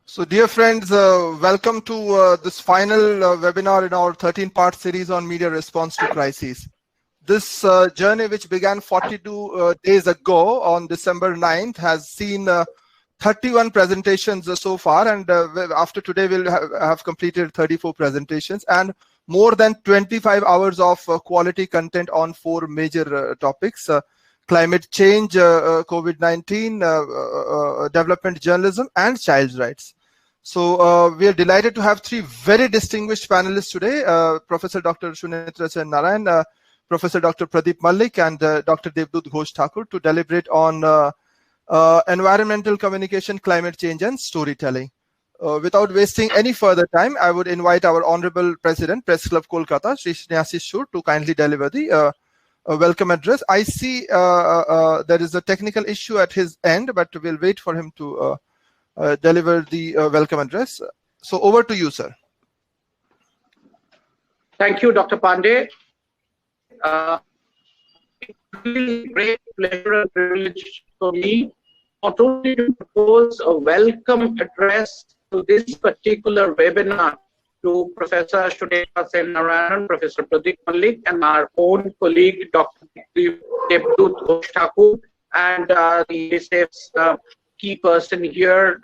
So dear friends, welcome to this final webinar in our 13-part series on media response to crises. This journey, which began 42 days ago on December 9th, has seen 31 presentations so far, and after today we'll have completed 34 presentations and more than 25 hours of quality content on 4 major topics: climate change, COVID-19, development journalism, and child's rights. So we are delighted to have 3 very distinguished panelists today, Professor Dr. Sunetra Narayan, Professor Dr. Pradeep Mallik, and Dr. Debdoot Ghosh Thakur to deliberate on environmental communication, climate change, and storytelling. Without wasting any further time, I would invite our Honorable President, Press Club Kolkata, Shri Snehasis Shur, to kindly deliver the welcome address. I see there is a technical issue at his end, but we'll wait for him to deliver the welcome address. So over to you, sir. Thank you, Dr. Pandey. It's really great pleasure and privilege for me not only to propose a welcome address to this particular webinar to Professor Sunetra Narayan, Professor Pradeep Mallik, and our own colleague, Dr. Debdoot Ghosh Thakur, and the UNICEF's key person here,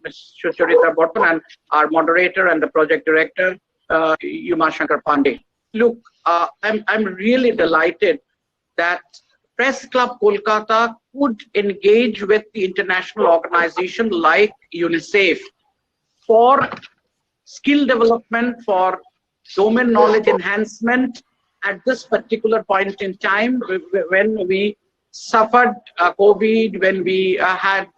Ms. Sunetra Botman, and our moderator and the project director, Uma Shankar Pandey. Look, I'm really delighted that Press Club Kolkata could engage with the international organization like UNICEF for skill development, for domain knowledge enhancement at this particular point in time when we suffered COVID, when we had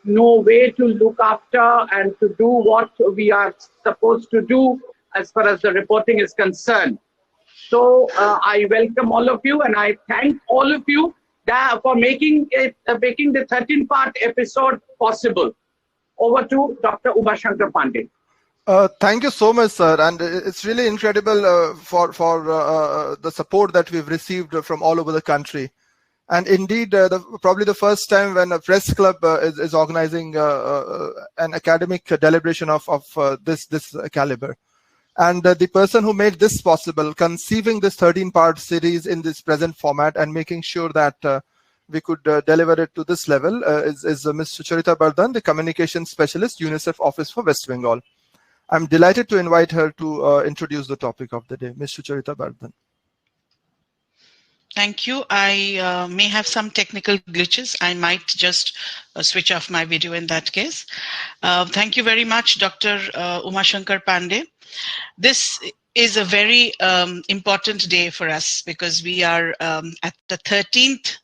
no way to look after and to do what we are supposed to do as far as the reporting is concerned. So I welcome all of you, and I thank all of you for making the 13-part episode possible. Over to Dr. Uma Shankar Pandey. Thank you so much, sir, and it's really incredible for the support that we've received from all over the country. And indeed, probably the first time when a press club is organizing an academic deliberation of this caliber. And the person who made this possible, conceiving this 13-part series in this present format and making sure that we could deliver it to this level is Ms. Sucharita Bardhan, the Communication Specialist, UNICEF Office for West Bengal. I'm delighted to invite her to introduce the topic of the day. Ms. Sucharita Bardhan. Thank you. I may have some technical glitches. I might just switch off my video in that case. Thank you very much, Dr. Uma Shankar Pandey. This is a very important day for us because we are at the 13th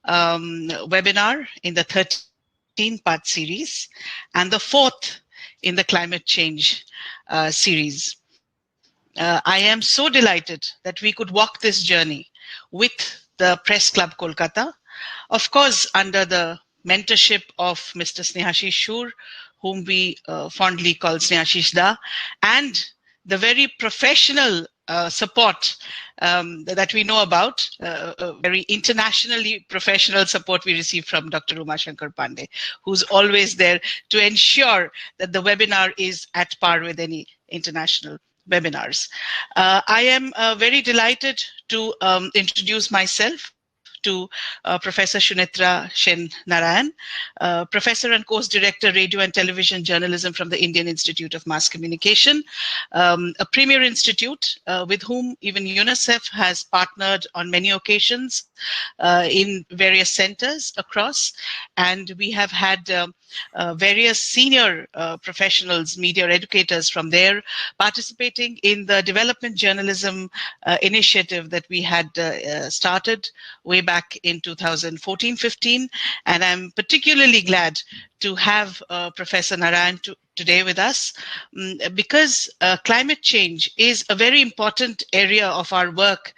webinar in the 13-part series and the 4th in the climate change series. I am so delighted that we could walk this journey with the Press Club Kolkata, of course under the mentorship of Mr. Snehasis Shur, whom we fondly call Snehasis Da, and the very professional support that we know about, very internationally professional support we receive from Dr. Uma Shankar Pandey, who's always there to ensure that the webinar is at par with any international webinars. I am very delighted to introduce myself to Professor Sunetra Narayan, Professor and Course Director, Radio and Television Journalism from the Indian Institute of Mass Communication, a premier institute with whom even UNICEF has partnered on many occasions in various centers across. And we have had various senior professionals, media educators from there participating in the development journalism initiative that we had started way back in 2014-15. And I'm particularly glad to have Professor Narayan today with us because climate change is a very important area of our work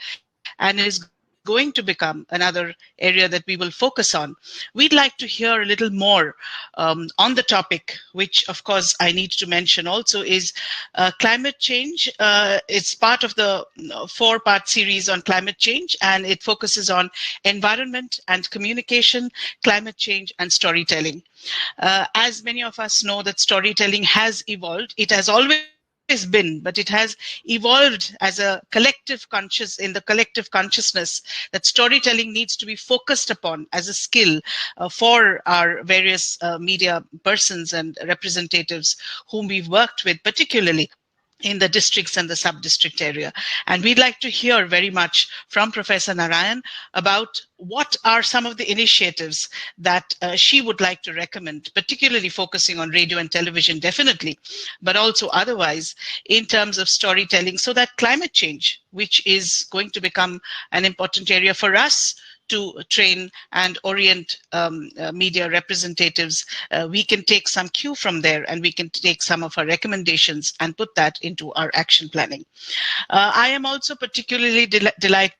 and is going to become another area that we will focus on. We'd like to hear a little more on the topic, which of course I need to mention also is climate change. It's part of the 4-part series on climate change, and it focuses on environment and communication, climate change and storytelling. As many of us know that storytelling has evolved. It has always been, but it has evolved as a collective in the collective consciousness that storytelling needs to be focused upon as a skill for our various media persons and representatives whom we've worked with, particularly in the districts and the sub-district area. And we'd like to hear very much from Professor Narayan about what are some of the initiatives that she would like to recommend, particularly focusing on radio and television, definitely, but also otherwise in terms of storytelling, so that climate change, which is going to become an important area for us to train and orient media representatives, we can take some cue from there, and we can take some of our recommendations and put that into our action planning. I am also particularly delighted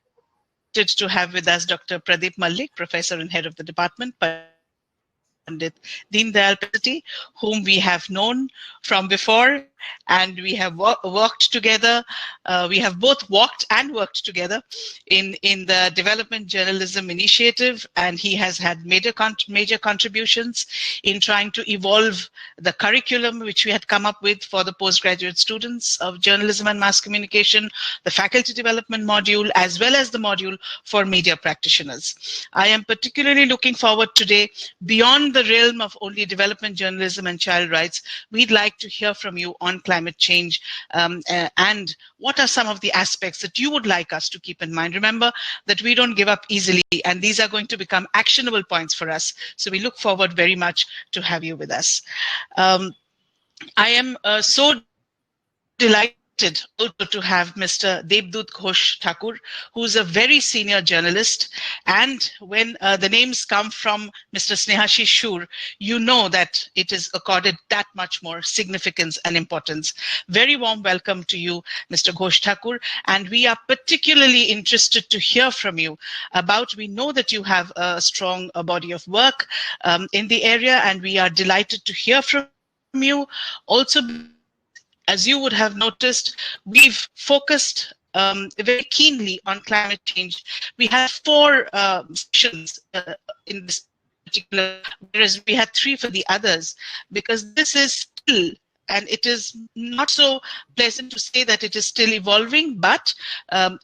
to have with us Dr. Pradeep Mallik, Professor and Head of the Department, Pandit Deen Dayal University, whom we have known from before, and we have worked together. We have both walked and worked together in the Development Journalism Initiative, and he has had major contributions in trying to evolve the curriculum which we had come up with for the postgraduate students of journalism and mass communication, the faculty development module, as well as the module for media practitioners. I am particularly looking forward today, beyond the realm of only development journalism and child rights, we'd like to hear from you on climate change and what are some of the aspects that you would like us to keep in mind. Remember that we don't give up easily, and these are going to become actionable points for us. So we look forward very much to have you with us. I am so delighted also to have Mr. Debdoot Ghosh Thakur, who is a very senior journalist. And when the names come from Mr. Snehashish Shur, you know that it is accorded that much more significance and importance. Very warm welcome to you, Mr. Ghosh Thakur. And we are particularly interested to hear from you about, we know that you have a strong body of work in the area, and we are delighted to hear from you. Also, as you would have noticed, we've focused very keenly on climate change. We have 4 sessions in this particular, whereas we had 3 for the others, because this is still, and it is not so pleasant to say that it is still evolving, but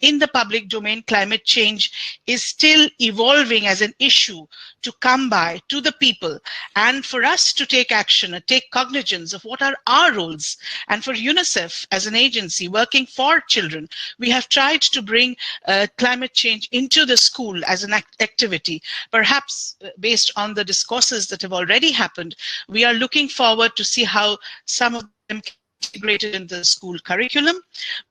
in the public domain, climate change is still evolving as an issue to come by to the people, and for us to take action and take cognizance of what are our roles. And for UNICEF as an agency working for children, we have tried to bring climate change into the school as an activity. Perhaps based on the discourses that have already happened, we are looking forward to see how some of them integrated in the school curriculum.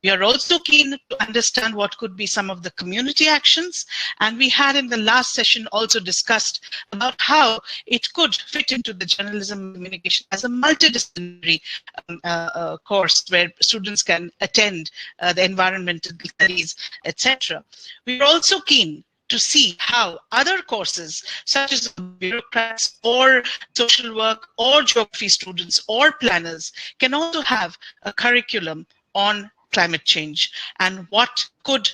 We are also keen to understand what could be some of the community actions, and we had in the last session also discussed about how it could fit into the journalism communication as a multidisciplinary course where students can attend the environmental studies, etc. We are also keen to see how other courses, such as bureaucrats or social work or geography students or planners, can also have a curriculum on climate change, and what could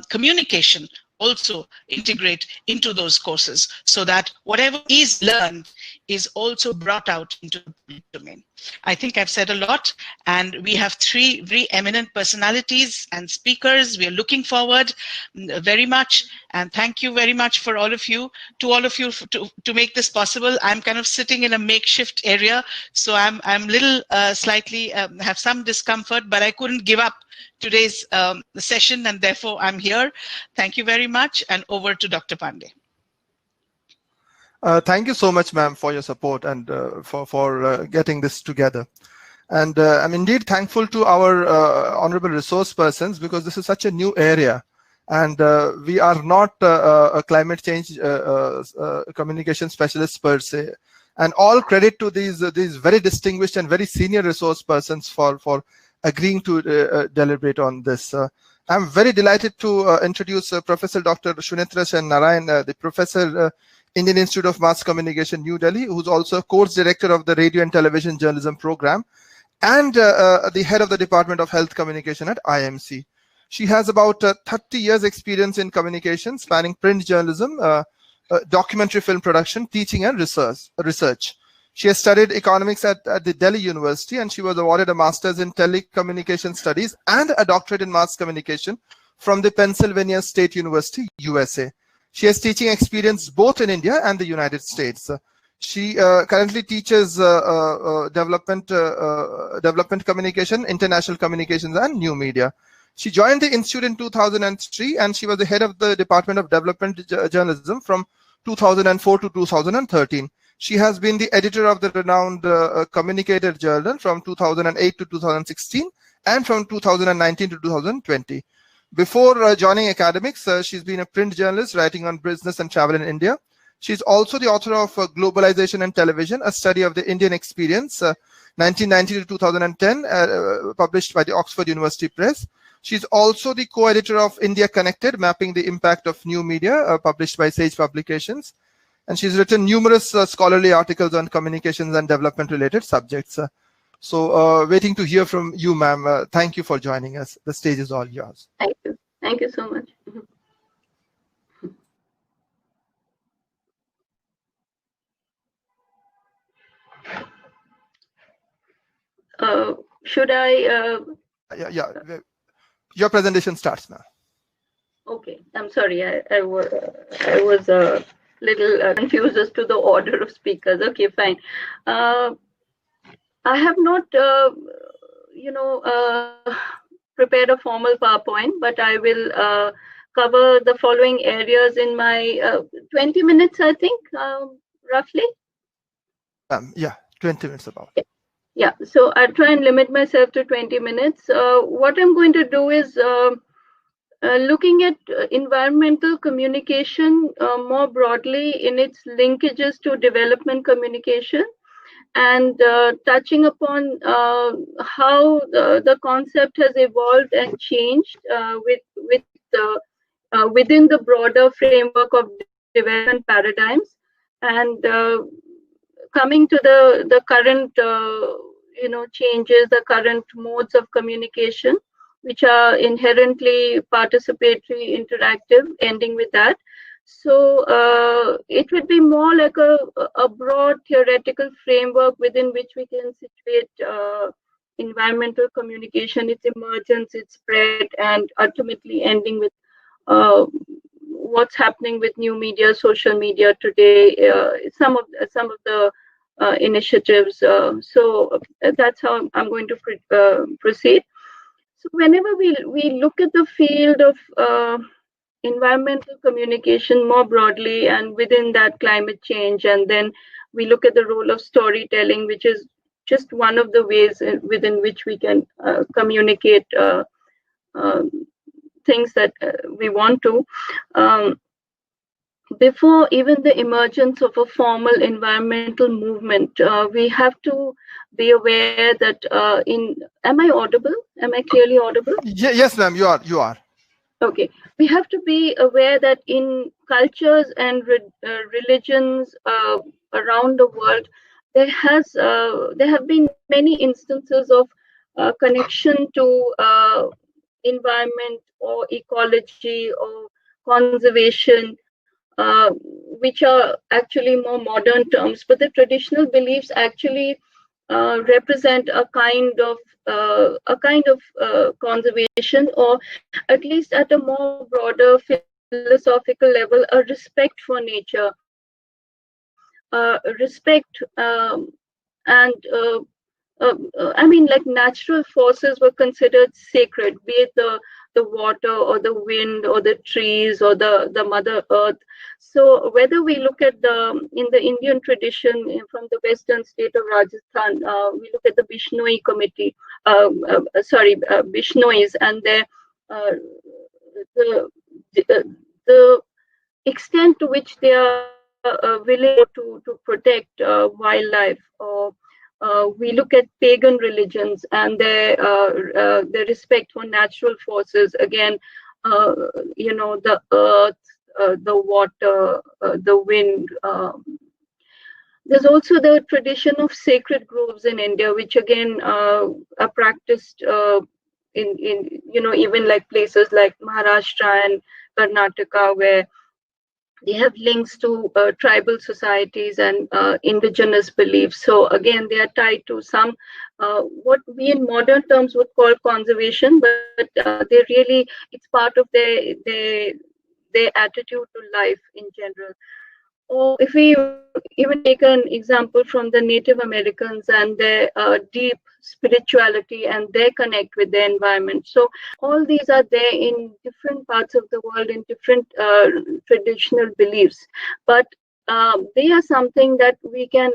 communication also integrate into those courses, so that whatever is learned is also brought out into the public domain. I think I've said a lot, and we have 3 very eminent personalities and speakers. We are looking forward very much, and thank you very much for all of you, to make this possible. I'm kind of sitting in a makeshift area, so I'm little slightly have some discomfort, but I couldn't give up today's session, and therefore I'm here. Thank you very much, and over to Dr. Pandey. Thank you so much, ma'am, for your support and for getting this together. And I'm indeed thankful to our honorable resource persons, because this is such a new area, and we are not a climate change communication specialists per se. And all credit to these very distinguished and very senior resource persons for agreeing to deliberate on this. I'm very delighted to introduce Professor Dr. Sunetra Narayan, the Professor, Indian Institute of Mass Communication, New Delhi, who's also course director of the Radio and Television Journalism Program, and the head of the Department of Health Communication at IMC. She has about 30 years experience in communication, spanning print journalism, documentary film production, teaching, and research. She has studied economics at the Delhi University, and she was awarded a master's in telecommunication studies and a doctorate in mass communication from the Pennsylvania State University, USA. She has teaching experience both in India and the United States. She currently teaches development communication, international communications, and new media. She joined the institute in 2003, and she was the head of the Department of Development Journalism from 2004 to 2013. She has been the editor of the renowned Communicator Journal from 2008 to 2016 and from 2019 to 2020. Before joining academics, she's been a print journalist writing on business and travel in India. She's also the author of Globalization and Television, a study of the Indian experience, 1990 to 2010, published by the Oxford University Press. She's also the co-editor of India Connected, Mapping the Impact of New Media, published by Sage Publications. And she's written numerous scholarly articles on communications and development-related subjects. Waiting to hear from you, ma'am. Thank you for joining us. The stage is all yours. Thank you. Thank you so much. Should I? Yeah. Your presentation starts now. Okay. I'm sorry. I was a little confused as to the order of speakers. Okay, fine. I have not, prepared a formal PowerPoint, but I will cover the following areas in my 20 minutes, I think, roughly. Yeah, 20 minutes about. Yeah, so I'll try and limit myself to 20 minutes. What I'm going to do is looking at environmental communication more broadly in its linkages to development communication, and touching upon how the concept has evolved and changed within the broader framework of development paradigms, and coming to the current changes, the current modes of communication, which are inherently participatory, interactive, ending with that. So it would be more like a broad theoretical framework within which we can situate environmental communication, its emergence, its spread, and ultimately ending with what's happening with new media, social media today, some of the initiatives. So that's how I'm going to proceed. So whenever we look at the field of environmental communication more broadly, and within that climate change, and then we look at the role of storytelling, which is just one of the ways within which we can communicate things that we want to. Before even the emergence of a formal environmental movement, we have to be aware that am I audible? Am I clearly audible? Yes, ma'am, you are. Okay, we have to be aware that in cultures and religions around the world, there have been many instances of connection to environment or ecology or conservation, which are actually more modern terms, but the traditional beliefs actually represent a kind of conservation, or at least at a more broader philosophical level, a respect for nature, respect and I mean, like, natural forces were considered sacred, be it the water or the wind or the trees or the Mother Earth. So whether we look at in the Indian tradition from the western state of Rajasthan, we look at the Bishnoi committee, Bishnois, and the extent to which they are willing to protect wildlife, or we look at pagan religions and their respect for natural forces. Again, the earth, the water, the wind. There's also the tradition of sacred groves in India, which again are practiced in even like places like Maharashtra and Karnataka, where they have links to tribal societies and indigenous beliefs. So again, they are tied to some what we in modern terms would call conservation, but they really, it's part of their attitude to life in general. Or if we even take an example from the Native Americans and their deep spirituality and their connect with the environment. So all these are there in different parts of the world, in different traditional beliefs. But they are something that we can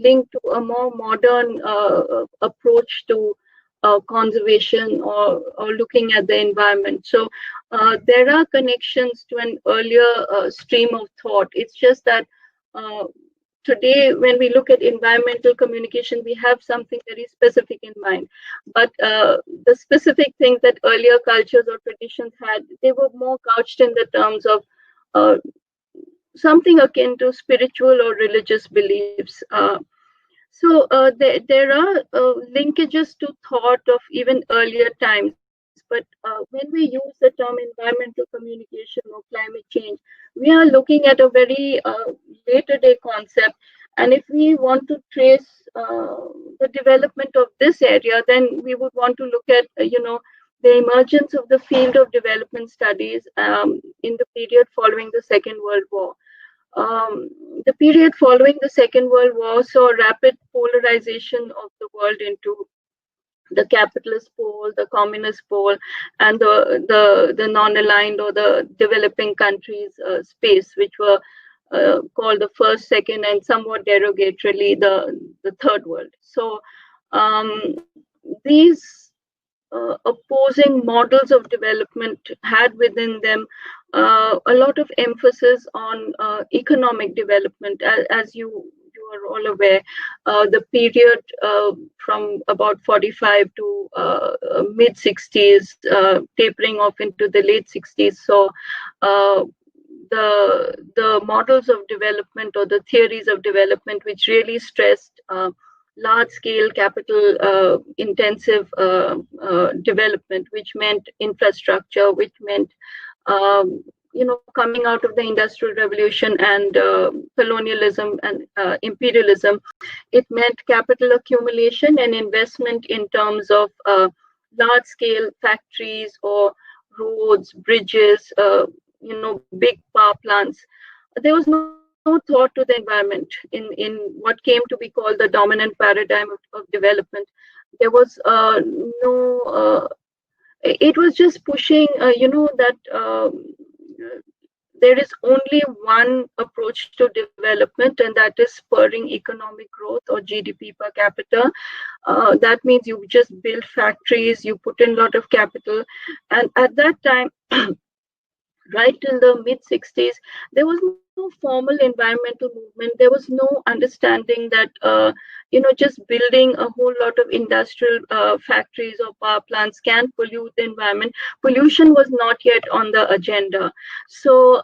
link to a more modern approach to conservation or looking at the environment. So there are connections to an earlier stream of thought. It's just that today, when we look at environmental communication, we have something very specific in mind. But the specific things that earlier cultures or traditions had, they were more couched in the terms of something akin to spiritual or religious beliefs. So there are linkages to thought of even earlier times. But when we use the term environmental communication or climate change, we are looking at a very later day concept. And if we want to trace the development of this area, then we would want to look at, the emergence of the field of development studies in the period following the Second World War. The period following the Second World War saw rapid polarization of the world into the capitalist pole, the communist pole, and the non-aligned or the developing countries space, which were called the first, second, and somewhat derogatorily the third world. So these opposing models of development had within them a lot of emphasis on economic development. As you are all aware, the period from about 45 to mid 60s, tapering off into the late 60s. So the models of development or the theories of development, which really stressed large-scale capital intensive development, which meant infrastructure, which meant coming out of the Industrial Revolution and colonialism and imperialism. It meant capital accumulation and investment in terms of large-scale factories or roads, bridges, big power plants. There was no thought to the environment in what came to be called the dominant paradigm of development. There was it was just pushing, that there is only one approach to development, and that is spurring economic growth or GDP per capita. That means you just build factories, you put in a lot of capital. And at that time, right till the mid 60s, there was no formal environmental movement. There was no understanding that just building a whole lot of industrial factories or power plants can pollute the environment. Pollution was not yet on the agenda. So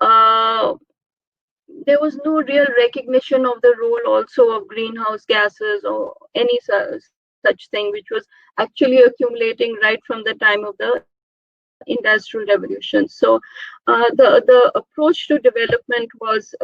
there was no real recognition of the role also of greenhouse gases or any such thing, which was actually accumulating right from the time of the Industrial Revolution. So the approach to development was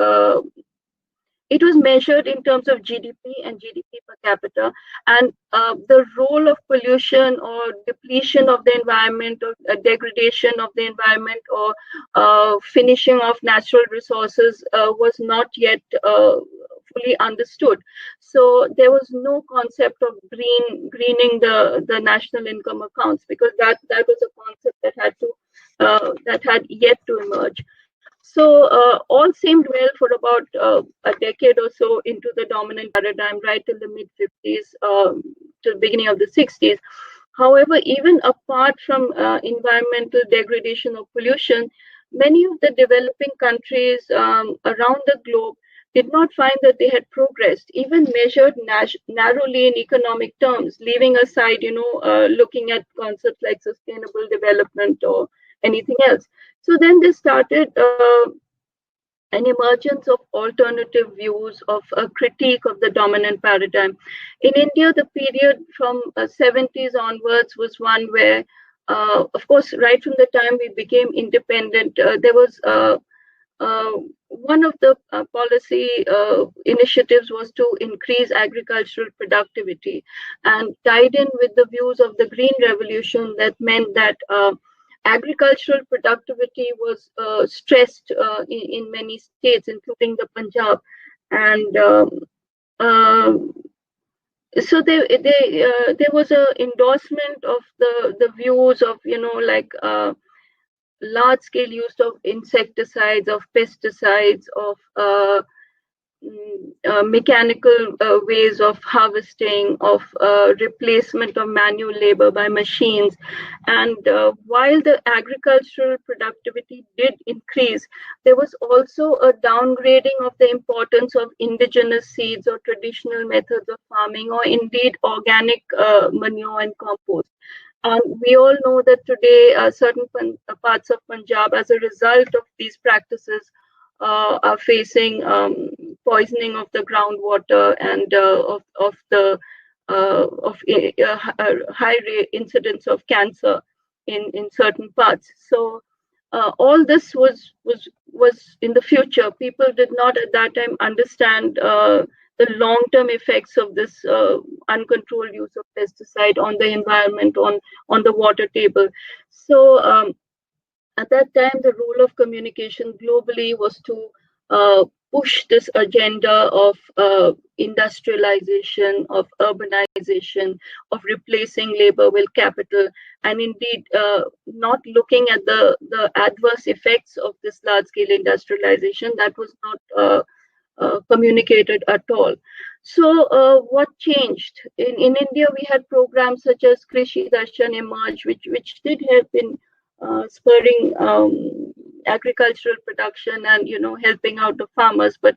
it was measured in terms of GDP and GDP per capita, and the role of pollution or depletion of the environment or degradation of the environment or finishing off natural resources was not yet fully understood. So there was no concept of greening the national income accounts, because that was a concept that had yet to emerge. So all seemed well for about a decade or so into the dominant paradigm, right till the mid 50s to the beginning of the 60s. However, even apart from environmental degradation or pollution, many of the developing countries around the globe, did not find that they had progressed, even measured narrowly in economic terms, leaving aside, looking at concepts like sustainable development or anything else. So then they started an emergence of alternative views, of a critique of the dominant paradigm. In India, the period from 70s onwards was one where, of course, right from the time we became independent, there was one of the policy initiatives was to increase agricultural productivity, and tied in with the views of the Green Revolution. That meant that agricultural productivity was stressed in many states, including the Punjab, and so there was a endorsement of the views of large scale use of insecticides, of pesticides, of mechanical ways of harvesting, of replacement of manual labor by machines. And while the agricultural productivity did increase, there was also a downgrading of the importance of indigenous seeds or traditional methods of farming, or indeed organic manure and compost. And we all know that today certain parts of Punjab, as a result of these practices, are facing poisoning of the groundwater and of the high incidence of cancer in certain parts. So all this was in the future. People did not at that time understand the long-term effects of this uncontrolled use of pesticide on the environment, on the water table. So at that time, the role of communication globally was to push this agenda of industrialization, of urbanization, of replacing labor with capital, and indeed not looking at the adverse effects of this large-scale industrialization. That was not communicated at all. So what changed? In India, we had programs such as Crises emerge, which did help in spurring agricultural production and helping out the farmers, but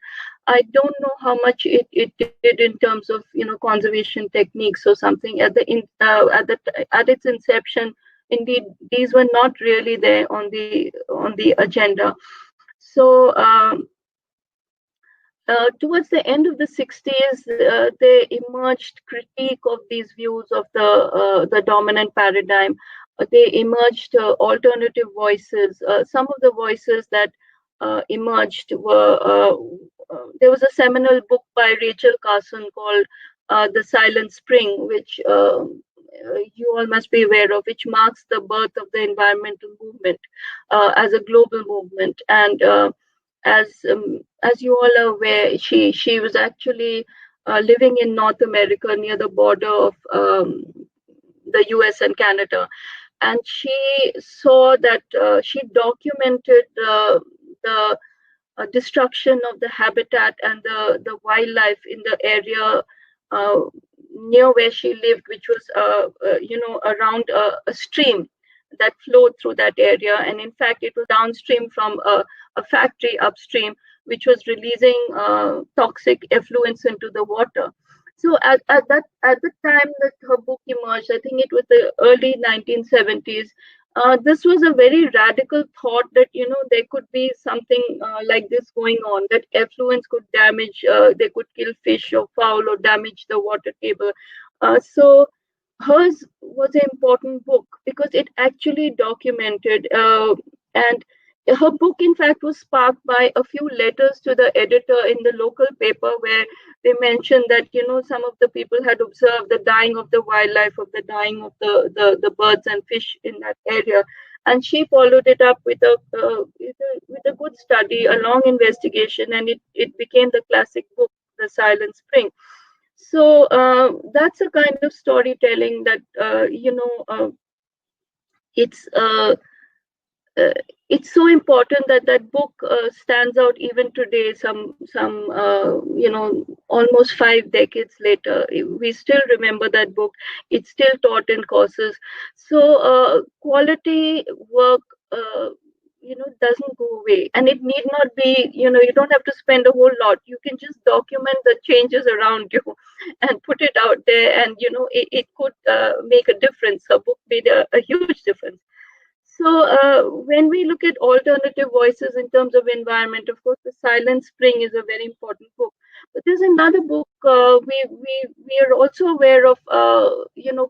I don't know how much it did in terms of conservation techniques or something. At its inception, indeed these were not really there on the agenda. So towards the end of the 60s, there emerged critique of these views of the dominant paradigm. They emerged alternative voices. Some of the voices that emerged were, there was a seminal book by Rachel Carson called The Silent Spring, which you all must be aware of, which marks the birth of the environmental movement as a global movement. And as you all are aware, she was actually living in North America near the border of the US and Canada. And she saw that she documented the destruction of the habitat and the wildlife in the area near where she lived, which was around a stream that flowed through that area. And in fact, it was downstream from a factory upstream, which was releasing toxic effluents into the water. So at the time that her book emerged, I think it was the early 1970s, this was a very radical thought that there could be something like this going on, that effluents could damage, they could kill fish or fowl or damage the water table. So hers was an important book because it actually documented, and her book in fact was sparked by a few letters to the editor in the local paper, where they mentioned that some of the people had observed the dying of the wildlife, of the dying of the birds and fish in that area, and she followed it up with a good study, a long investigation, and it became the classic book, The Silent Spring. So that's a kind of storytelling that it's so important that that book stands out even today. Some almost 5 decades later, we still remember that book. It's still taught in courses. So quality work doesn't go away. And it need not be, you don't have to spend a whole lot. You can just document the changes around you and put it out there, and it could make a difference. A book made a huge difference. So when we look at alternative voices in terms of environment, of course, The Silent Spring is a very important book. But there's another book we are also aware of,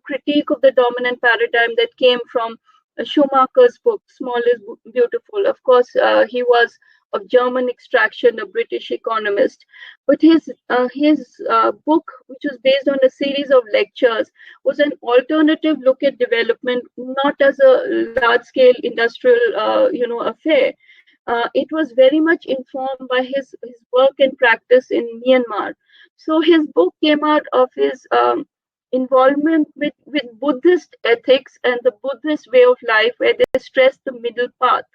critique of the dominant paradigm that came from Schumacher's book, Small is Beautiful. Of course, he was of German extraction, a British economist. But his book, which was based on a series of lectures, was an alternative look at development, not as a large-scale industrial, affair. It was very much informed by his work and practice in Myanmar. So his book came out of his involvement with Buddhist ethics and the Buddhist way of life, where they stress the middle path.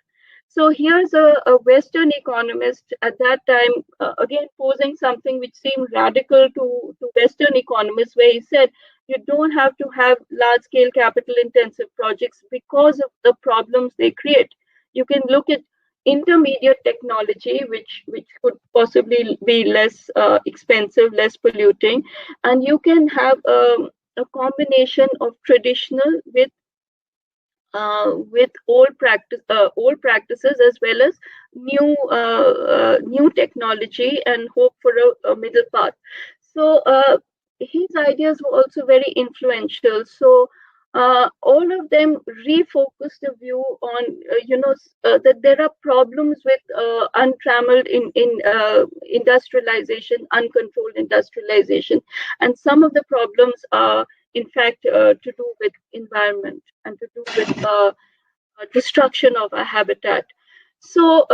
So here's a Western economist at that time, again posing something which seemed radical to Western economists, where he said, you don't have to have large-scale capital-intensive projects because of the problems they create. You can look at intermediate technology, which could possibly be less expensive, less polluting, and you can have a combination of traditional with old practices as well as new technology, and hope for a middle path. So his ideas were also very influential. So all of them refocused the view on that there are problems with untrammeled in industrialization, uncontrolled industrialization, and some of the problems are in fact to do with environment and to do with destruction of a habitat. So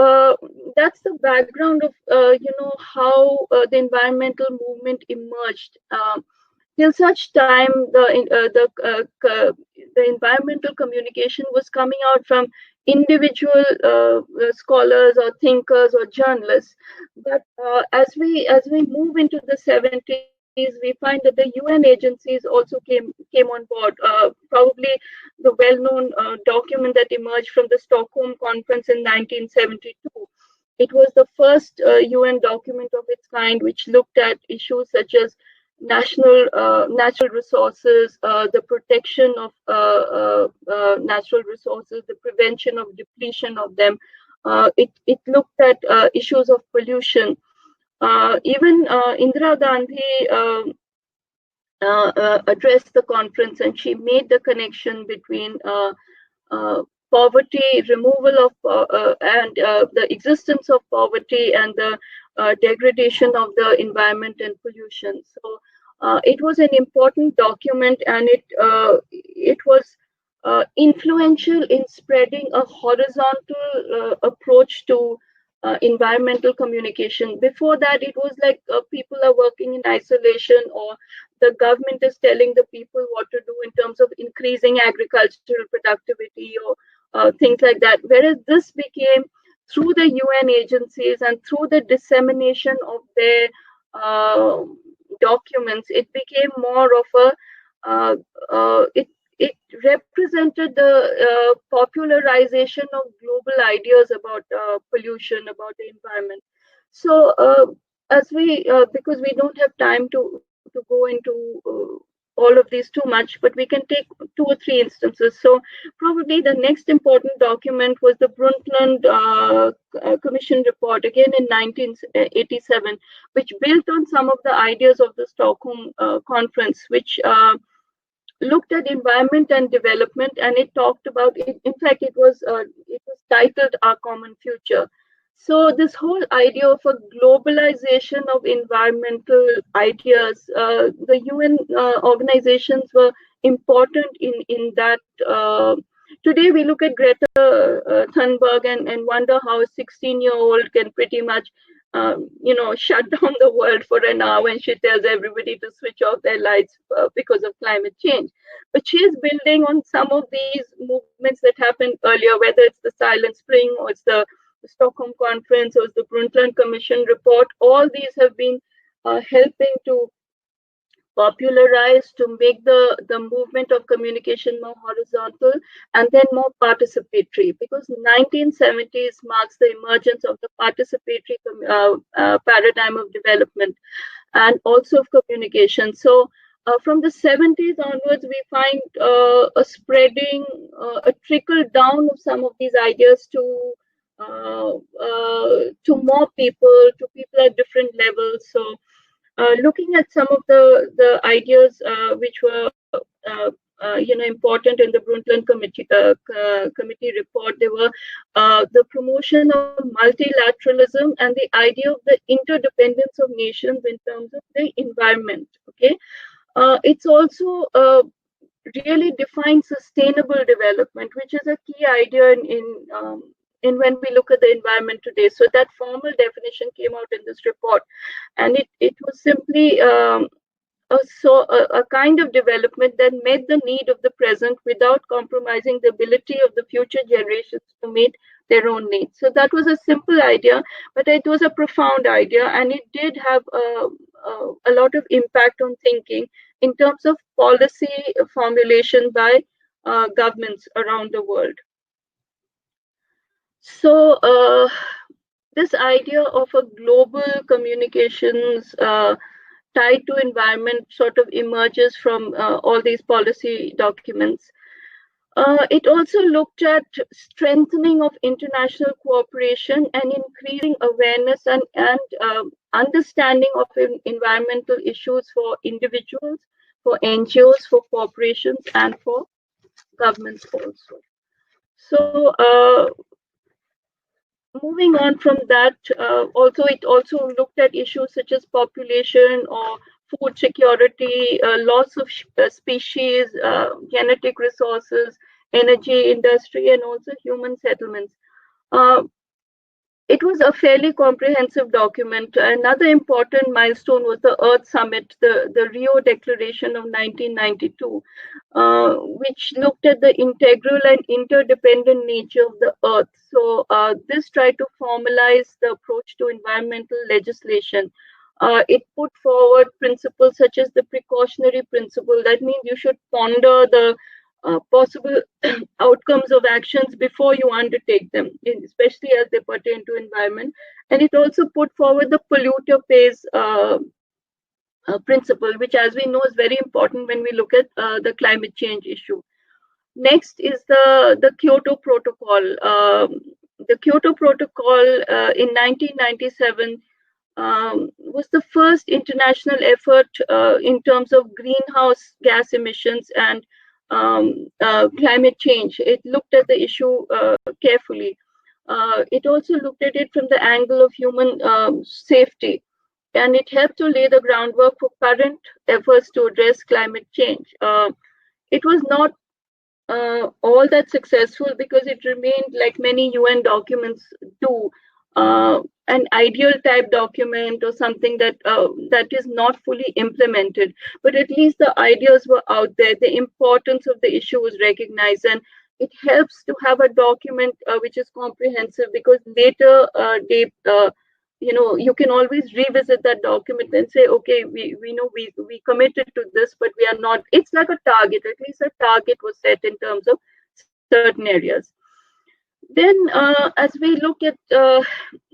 that's the background of how the environmental movement emerged. Till such time, the environmental communication was coming out from individual scholars or thinkers or journalists. But as we move into the 70s, we find that the UN agencies also came on board. Probably the well-known document that emerged from the Stockholm Conference in 1972. It was the first UN document of its kind, which looked at issues such as natural resources, the protection of natural resources, the prevention of depletion of them. It looked at issues of pollution. Even Indira Gandhi addressed the conference, and she made the connection between poverty, removal of and the existence of poverty and the degradation of the environment and pollution. So it was an important document, and it was influential in spreading a horizontal approach to environmental communication. Before that, it was like people are working in isolation, or the government is telling the people what to do in terms of increasing agricultural productivity or things like that. Whereas this became, through the UN agencies and through the dissemination of their documents, it became more of it represented the popularization of global ideas about pollution, about the environment. So as because we don't have time to go into all of these too much, but we can take 2 or 3 instances. So probably the next important document was the Bruntland Commission report, again in 1987, which built on some of the ideas of the Stockholm Conference, which looked at environment and development, and it talked about it. In fact, it was titled Our Common Future. So this whole idea of a globalization of environmental ideas, the UN organizations were important in that. Today we look at Greta Thunberg and wonder how a 16-year-old can pretty much shut down the world for an hour when she tells everybody to switch off their lights because of climate change. But she is building on some of these movements that happened earlier, whether it's the Silent Spring or it's the Stockholm Conference or it's the Bruntland Commission report. All these have been helping to popularized, to make the movement of communication more horizontal and then more participatory, because 1970s marks the emergence of the participatory paradigm of development and also of communication. So from the 70s onwards, we find a spreading, a trickle down of some of these ideas to more people, to people at different levels. So looking at some of the ideas which were important in the Bruntland committee report, they were the promotion of multilateralism and the idea of the interdependence of nations in terms of the environment. Okay, it's also really defines sustainable development, which is a key idea in when we look at the environment today. So that formal definition came out in this report, and it was simply a kind of development that met the need of the present without compromising the ability of the future generations to meet their own needs. So that was a simple idea, but it was a profound idea, and it did have a lot of impact on thinking in terms of policy formulation by governments around the world. So this idea of a global communications tied to environment sort of emerges from all these policy documents. It also looked at strengthening of international cooperation and increasing awareness and understanding of environmental issues for individuals, for NGOs, for corporations, and for governments also. So moving on from that, it also looked at issues such as population or food security, loss of species, genetic resources, energy industry, and also human settlements. It was a fairly comprehensive document. Another important milestone was the Earth Summit, the Rio Declaration of 1992, which looked at the integral and interdependent nature of the Earth. So this tried to formalize the approach to environmental legislation. It put forward principles such as the precautionary principle. That means you should ponder the possible outcomes of actions before you undertake them, especially as they pertain to environment. And it also put forward the polluter pays principle, which, as we know, is very important when we look at the climate change issue. Next is the Kyoto Protocol. The Kyoto Protocol in 1997 was the first international effort in terms of greenhouse gas emissions and climate change. It looked at the issue carefully. It also looked at it from the angle of human safety, and it helped to lay the groundwork for current efforts to address climate change. It was not all that successful because it remained, like many UN documents do, an ideal type document or something that that is not fully implemented. But at least the ideas were out there. The importance of the issue was recognized, and it helps to have a document which is comprehensive, because later you can always revisit that document and say, okay, we know we committed to this, but we are not. It's like a target. At least a target was set in terms of certain areas. Then as we look at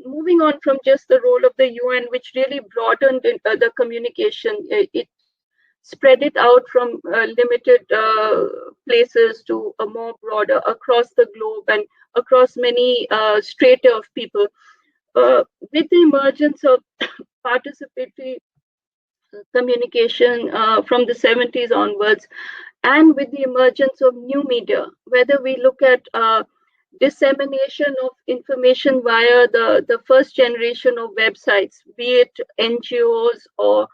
moving on from just the role of the UN, which really broadened the communication, it spread it out from limited places to a more broader across the globe and across many strata of people. With the emergence of participatory communication from the 70s onwards, and with the emergence of new media, whether we look at dissemination of information via the first generation of websites, be it NGOs or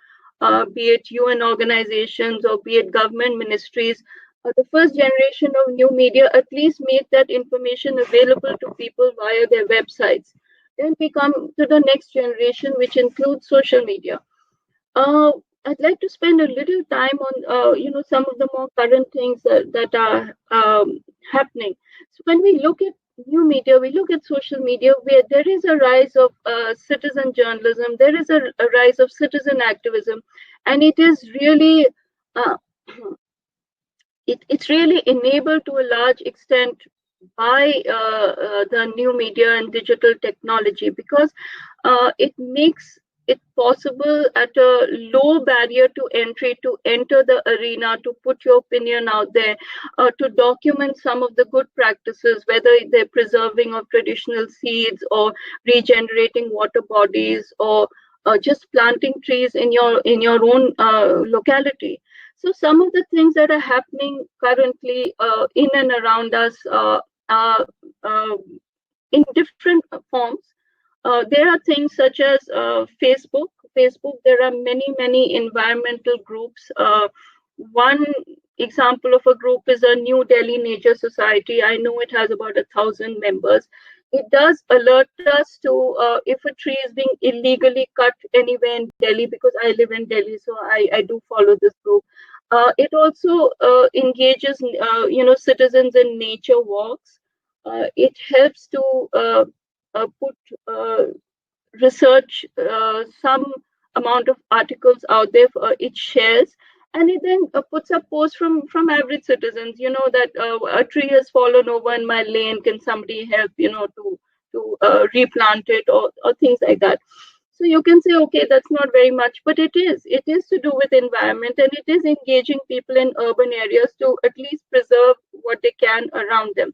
be it UN organizations or be it government ministries, the first generation of new media at least made that information available to people via their websites. Then we come to the next generation, which includes social media. I'd like to spend a little time on some of the more current things that are happening. So when we look at new media, we look at social media, where there is a rise of citizen journalism, there is a rise of citizen activism, and it is really uh, it's really enabled to a large extent by the new media and digital technology, because it makes it possible at a low barrier to entry to enter the arena, to put your opinion out there, to document some of the good practices, whether they're preserving of traditional seeds or regenerating water bodies, or just planting trees in your own locality. So some of the things that are happening currently in and around us are in different forms. There are things such as Facebook. There are many environmental groups. One example of a group is a New Delhi Nature Society. I know it has about 1,000 members. It does alert us to if a tree is being illegally cut anywhere in Delhi, because I live in Delhi, so I do follow this group. It also engages, citizens in nature walks. It helps to put research, some amount of articles out there. It shares, and it then puts up posts from average citizens. That a tree has fallen over in my lane. Can somebody help? To replant it, or things like that. So you can say, okay, that's not very much, but it is. It is to do with environment, and it is engaging people in urban areas to at least preserve what they can around them.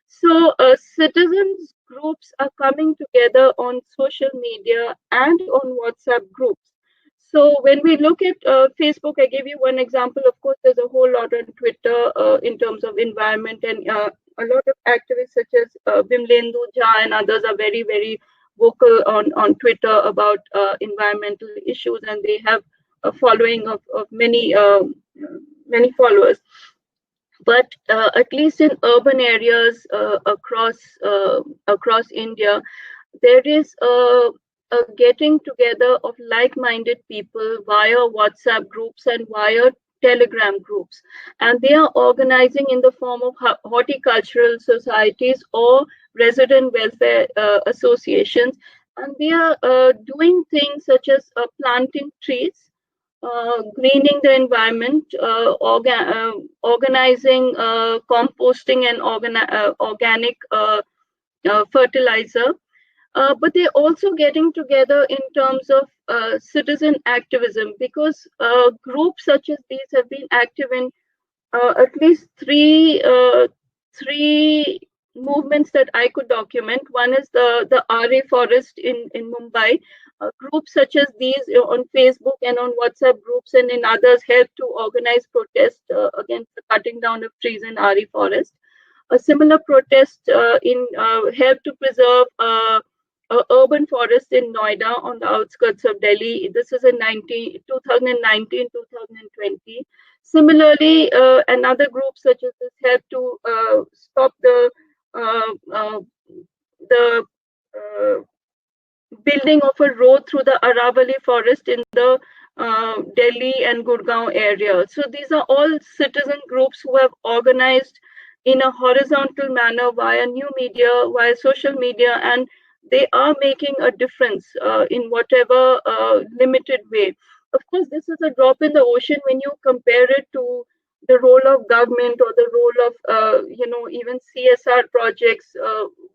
So citizens groups are coming together on social media and on WhatsApp groups. So when we look at Facebook, I gave you one example. Of course, there's a whole lot on Twitter in terms of environment, and a lot of activists such as Bimlendu Jha and others are very vocal on Twitter about environmental issues, and they have a following of many followers. But at least in urban areas across India, there is a getting together of like-minded people via WhatsApp groups and via Telegram groups, and they are organizing in the form of horticultural societies or resident welfare associations, and they are doing things such as planting trees, greening the environment, organizing composting and organic fertilizer. But they're also getting together in terms of citizen activism, because groups such as these have been active in at least three movements that I could document. One is the RA Forest in Mumbai. Groups such as these on Facebook and on WhatsApp groups and in others help to organize protests against the cutting down of trees in RA Forest. A similar protest helped to preserve urban forest in Noida on the outskirts of Delhi. This is in 2019-2020. Similarly, another group such as this helped to stop the building of a road through the Aravali forest in the Delhi and Gurgaon area. So these are all citizen groups who have organized in a horizontal manner via new media, via social media, and they are making a difference in whatever limited way. Of course, this is a drop in the ocean when you compare it to the role of government or the role of, even CSR projects,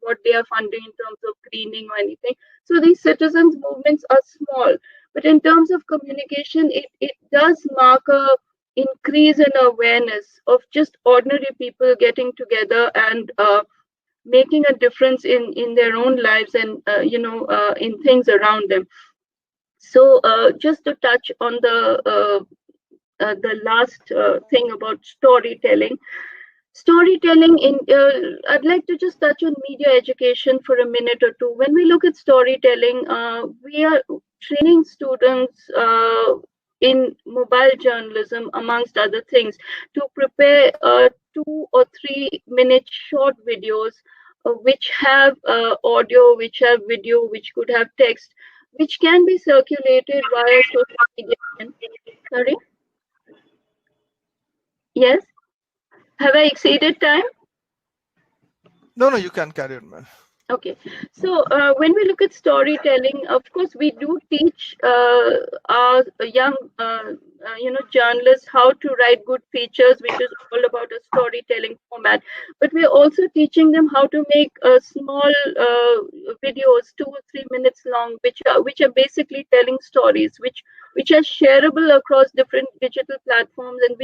what they are funding in terms of greening or anything. So these citizens movements are small, but in terms of communication, it does mark a increase in awareness of just ordinary people getting together and making a difference in their own lives and in things around them. So just to touch on the last thing about storytelling. I'd like to just touch on media education for a minute or two. When we look at storytelling, we are training students in mobile journalism, amongst other things, to prepare 2 or 3 minute short videos which have audio, which have video, which could have text, which can be circulated via social media. Sorry? Yes? Have I exceeded time? No, you can carry on, man. Okay, so when we look at storytelling, of course, we do teach our young, journalists how to write good features, which is all about a storytelling format. But we're also teaching them how to make small videos, 2 or 3 minutes long, which are basically telling stories, which are shareable across different digital platforms, and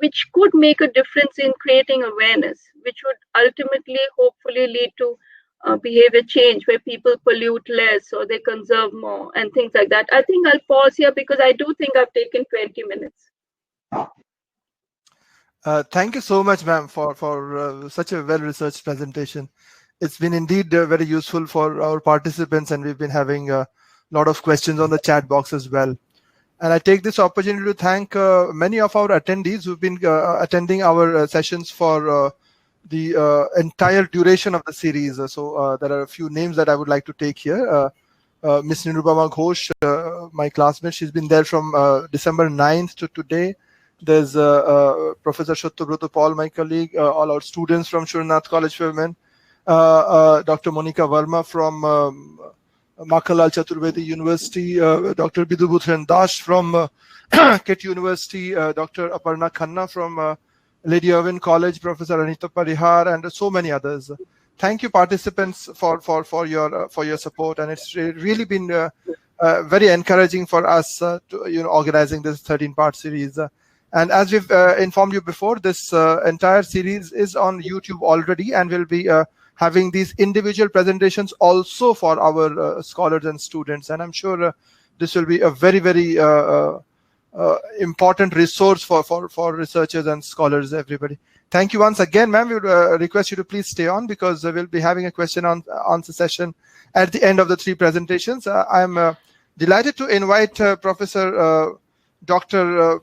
which could make a difference in creating awareness, which would ultimately, hopefully, lead to behavior change where people pollute less or they conserve more and things like that. I think I'll pause here because I do think I've taken 20 minutes. Thank you so much, ma'am, for such a well-researched presentation. It's been indeed very useful for our participants, and we've been having a lot of questions on the chat box as well. And I take this opportunity to thank many of our attendees who've been attending our sessions for the entire duration of the series. So there are a few names that I would like to take here. Miss Nirubama Ghosh, my classmate, she's been there from December 9th to today. There's Professor Shottobroto Paul, my colleague, all our students from Shurnath College for Women, Dr. Monica Verma from Makalal Chaturvedi University, Dr. Bidubhutran Das from KIT University, Dr. Aparna Khanna from Lady Irwin College, Professor Anita Parihar, and so many others. Thank you, participants, for your support, and it's really been very encouraging for us to organizing this 13-part series. And as we've informed you before, this entire series is on YouTube already, and will be having these individual presentations also for our scholars and students. And I'm sure this will be a very, very important resource for researchers and scholars, everybody. Thank you once again, ma'am. We would request you to please stay on, because we'll be having a question answer session at the end of the 3 presentations. I'm delighted to invite Professor Dr.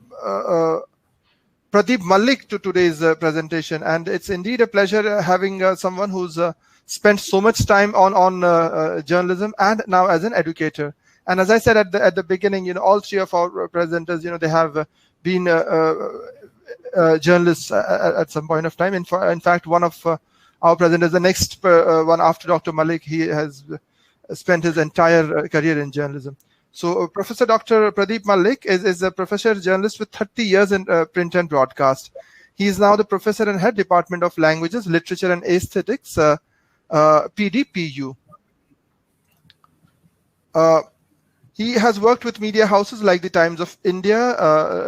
Pradeep Mallik to today's presentation, and it's indeed a pleasure having someone who's spent so much time on journalism and now as an educator. And as I said at the beginning, all 3 of our presenters, they have been journalists at some point of time. In fact, one of our presenters, the next one after Dr. Mallik, he has spent his entire career in journalism. So Professor Dr. Pradeep Mallik is a professor journalist with 30 years in print and broadcast. He is now the professor and head department of languages, literature and aesthetics, PDPU. He has worked with media houses like the Times of India,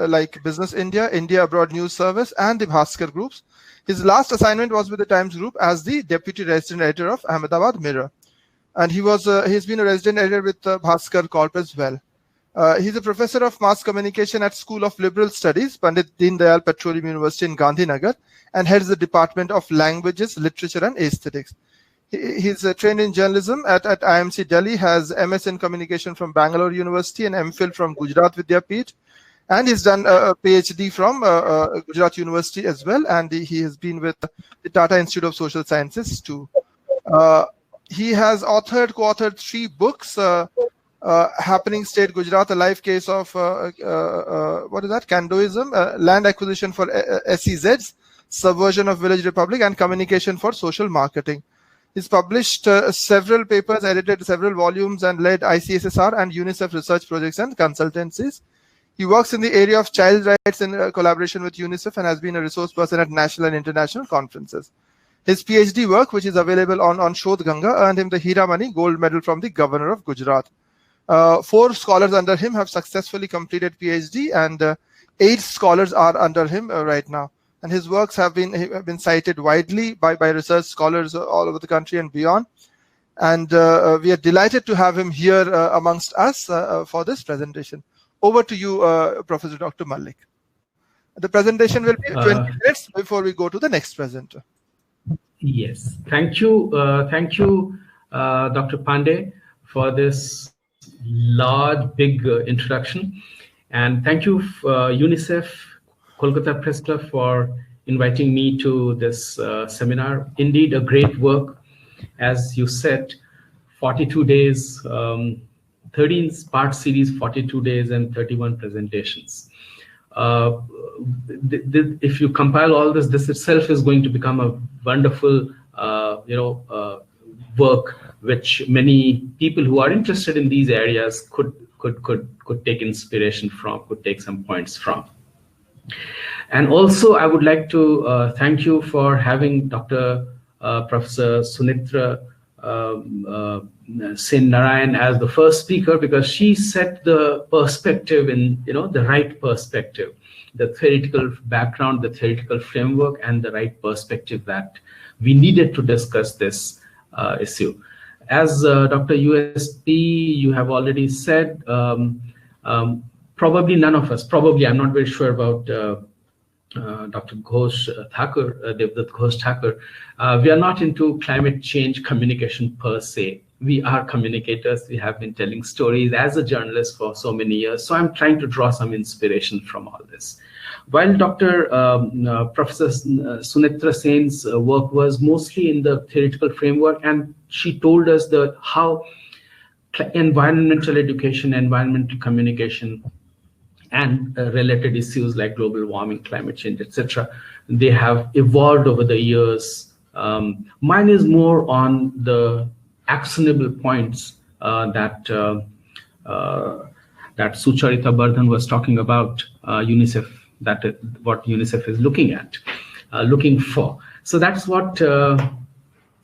like Business India, India Abroad News Service, and the Bhaskar Groups. His last assignment was with the Times Group as the deputy resident editor of Ahmedabad Mirror. And he's been a resident editor with Bhaskar Corp as well. He's a professor of mass communication at School of Liberal Studies, Pandit Deen Dayal Petroleum University in Gandhinagar, and heads the Department of Languages, Literature and Aesthetics. He's trained in journalism at IMC Delhi, has MS in communication from Bangalore University and MPhil from Gujarat Vidyapeeth, and he's done a PhD from Gujarat University as well, and he has been with the Tata Institute of Social Sciences too. He has co-authored 3 books, Happening State Gujarat, a life case of, Kandoism, land acquisition for SEZs, subversion of village republic, and communication for social marketing. He's published several papers, edited several volumes, and led ICSSR and UNICEF research projects and consultancies. He works in the area of child rights in collaboration with UNICEF, and has been a resource person at national and international conferences. His PhD work, which is available on Shodh Ganga, earned him the Hiramani Gold Medal from the Governor of Gujarat. 4 scholars under him have successfully completed PhD, and 8 scholars are under him right now. And his works have been cited widely by research scholars all over the country and beyond. And we are delighted to have him here amongst us for this presentation. Over to you, Professor Dr. Mallik. The presentation will be 20 minutes before we go to the next presenter. Yes, thank you, Dr. Pandey, for this big introduction, and thank you, UNICEF, Kolkata Press Club, for inviting me to this seminar. Indeed, a great work, as you said, 42 days, 13-part series, 42 days, and 31 presentations. If you compile all this itself is going to become a wonderful, work which many people who are interested in these areas could take inspiration from, could take some points from. And also, I would like to thank you for having Dr. Professor Sunetra Sen Narayan as the first speaker, because she set the perspective in, the right perspective, the theoretical background, the theoretical framework, and the right perspective that we needed to discuss this issue. As Dr. USP, you have already said, probably none of us, I'm not very sure about Dr. Ghosh Thakur, Debdoot Ghosh Thakur, we are not into climate change communication per se. We are communicators. We have been telling stories as a journalist for so many years. So I'm trying to draw some inspiration from all this. While Dr. Professor Sunetra Sen's work was mostly in the theoretical framework, and she told us how environmental education, environmental communication, and related issues like global warming, climate change, etc., they have evolved over the years. Mine is more on the actionable points that Sucharita Bardhan was talking about, UNICEF, what UNICEF is looking for. So that's what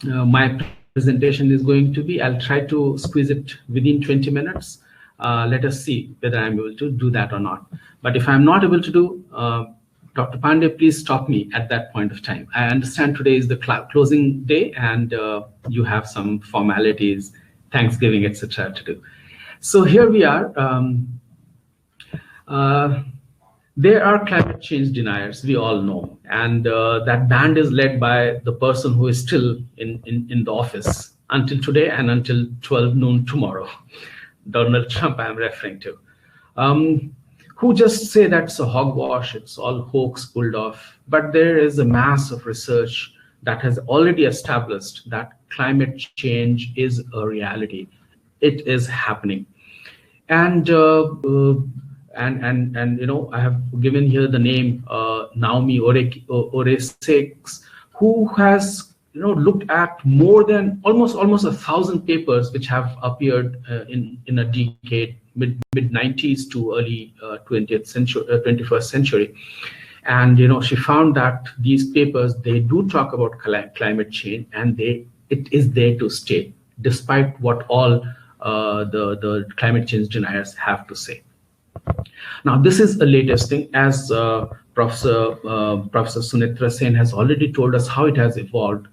my presentation is going to be. I'll try to squeeze it within 20 minutes. Let us see whether I'm able to do that or not. But if I'm not able to do, Dr. Pandey, please stop me at that point of time. I understand today is the closing day, and you have some formalities, Thanksgiving, etc. to do. So here we are. There are climate change deniers, we all know, and that band is led by the person who is still in the office until today and until 12 noon tomorrow. Donald Trump I'm referring to, who just say that's a hogwash, it's all hoax pulled off. But there is a mass of research that has already established that climate change is a reality. It is happening. And I have given here the name Naomi Oreskes, who has looked at more than almost 1,000 papers which have appeared in a decade, mid 90s to early 21st century. And she found that these papers, they do talk about climate change, and it is there to stay, despite what all the climate change deniers have to say. Now, this is the latest thing, as Professor Sunetra Sen has already told us how it has evolved.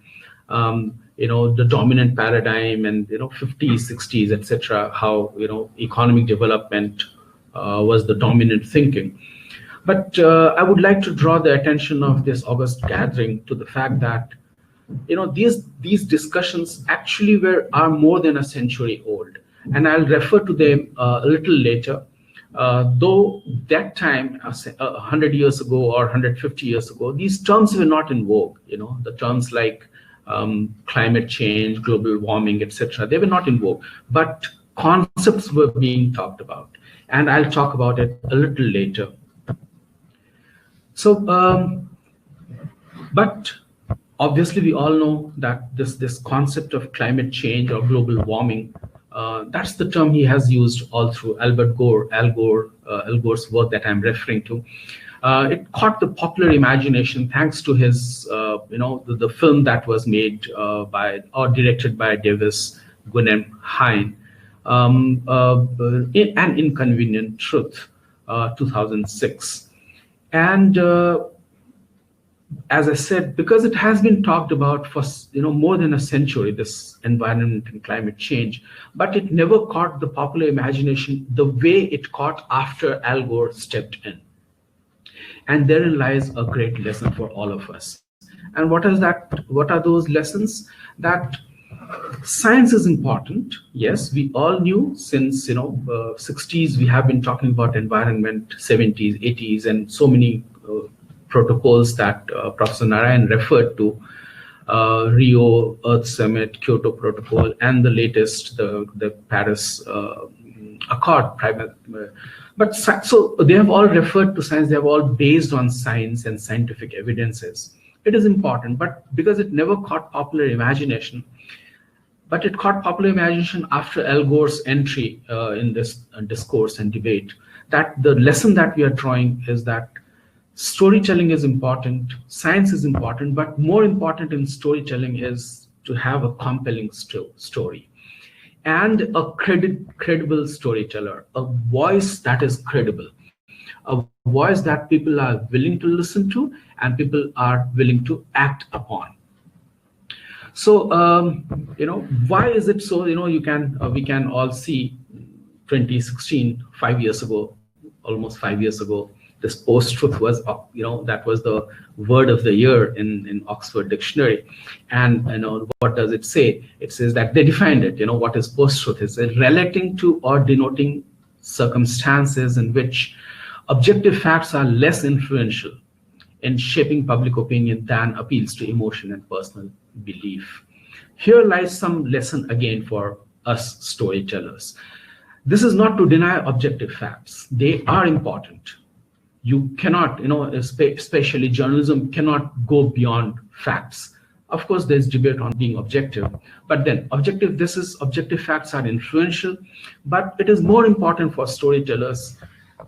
The dominant paradigm and 50s, 60s, etc. How economic development was the dominant thinking. But I would like to draw the attention of this August gathering to the fact that these discussions actually are more than a century old, and I'll refer to them a little later. Though that time, 100 years ago or 150 years ago, these terms were not in vogue. The terms like climate change, global warming, etc. They were not in vogue, but concepts were being talked about, and I'll talk about it a little later. So, but obviously we all know that this concept of climate change or global warming, that's the term he has used all through Al Gore's work that I'm referring to. It caught the popular imagination thanks to his, the film that was made directed by Davis Guggenheim, An Inconvenient Truth, 2006. And as I said, because it has been talked about for more than a century, this environment and climate change, but it never caught the popular imagination the way it caught after Al Gore stepped in. And therein lies a great lesson for all of us. And what is that? What are those lessons? That science is important. Yes, we all knew since 60s we have been talking about environment, 70s, 80s, and so many protocols that Professor Narayan referred to, Rio Earth Summit, Kyoto Protocol, and the latest, the Paris Accord. But so they have all referred to science. They have all based on science and scientific evidences. It is important, but because it never caught popular imagination, but it caught popular imagination after Al Gore's entry in this discourse and debate, that the lesson that we are drawing is that storytelling is important, science is important, but more important in storytelling is to have a compelling story and a credible storyteller, a voice that is credible, a voice that people are willing to listen to and people are willing to act upon. So, why is it so? We can all see 2016, 5 years ago, almost 5 years ago, this post-truth was, that was the word of the year in Oxford Dictionary. And, what does it say? It says that they defined it, what is post-truth? It's relating to or denoting circumstances in which objective facts are less influential in shaping public opinion than appeals to emotion and personal belief. Here lies some lesson again for us storytellers. This is not to deny objective facts. They are important. You cannot, especially journalism cannot go beyond facts. Of course, there's debate on being objective, but then objective facts are influential, but it is more important for storytellers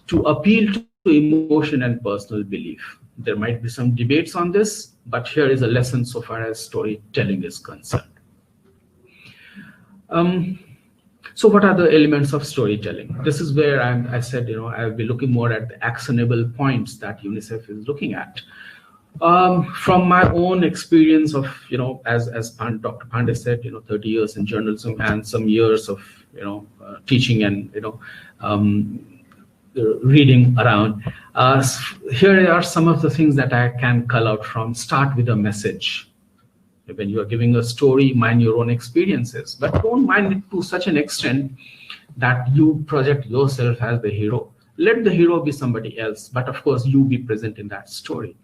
to appeal to emotion and personal belief. There might be some debates on this, but here is a lesson so far as storytelling is concerned. So what are the elements of storytelling? This is where I said, I'll be looking more at the actionable points that UNICEF is looking at. From my own experience of, as Dr. Pandey said, 30 years in journalism and some years of, teaching and, reading around. Here are some of the things that I can cull out from. Start with a message. When you are giving a story, mind your own experiences, but don't mind it to such an extent that you project yourself as the hero. Let the hero be somebody else, but of course you be present in that story.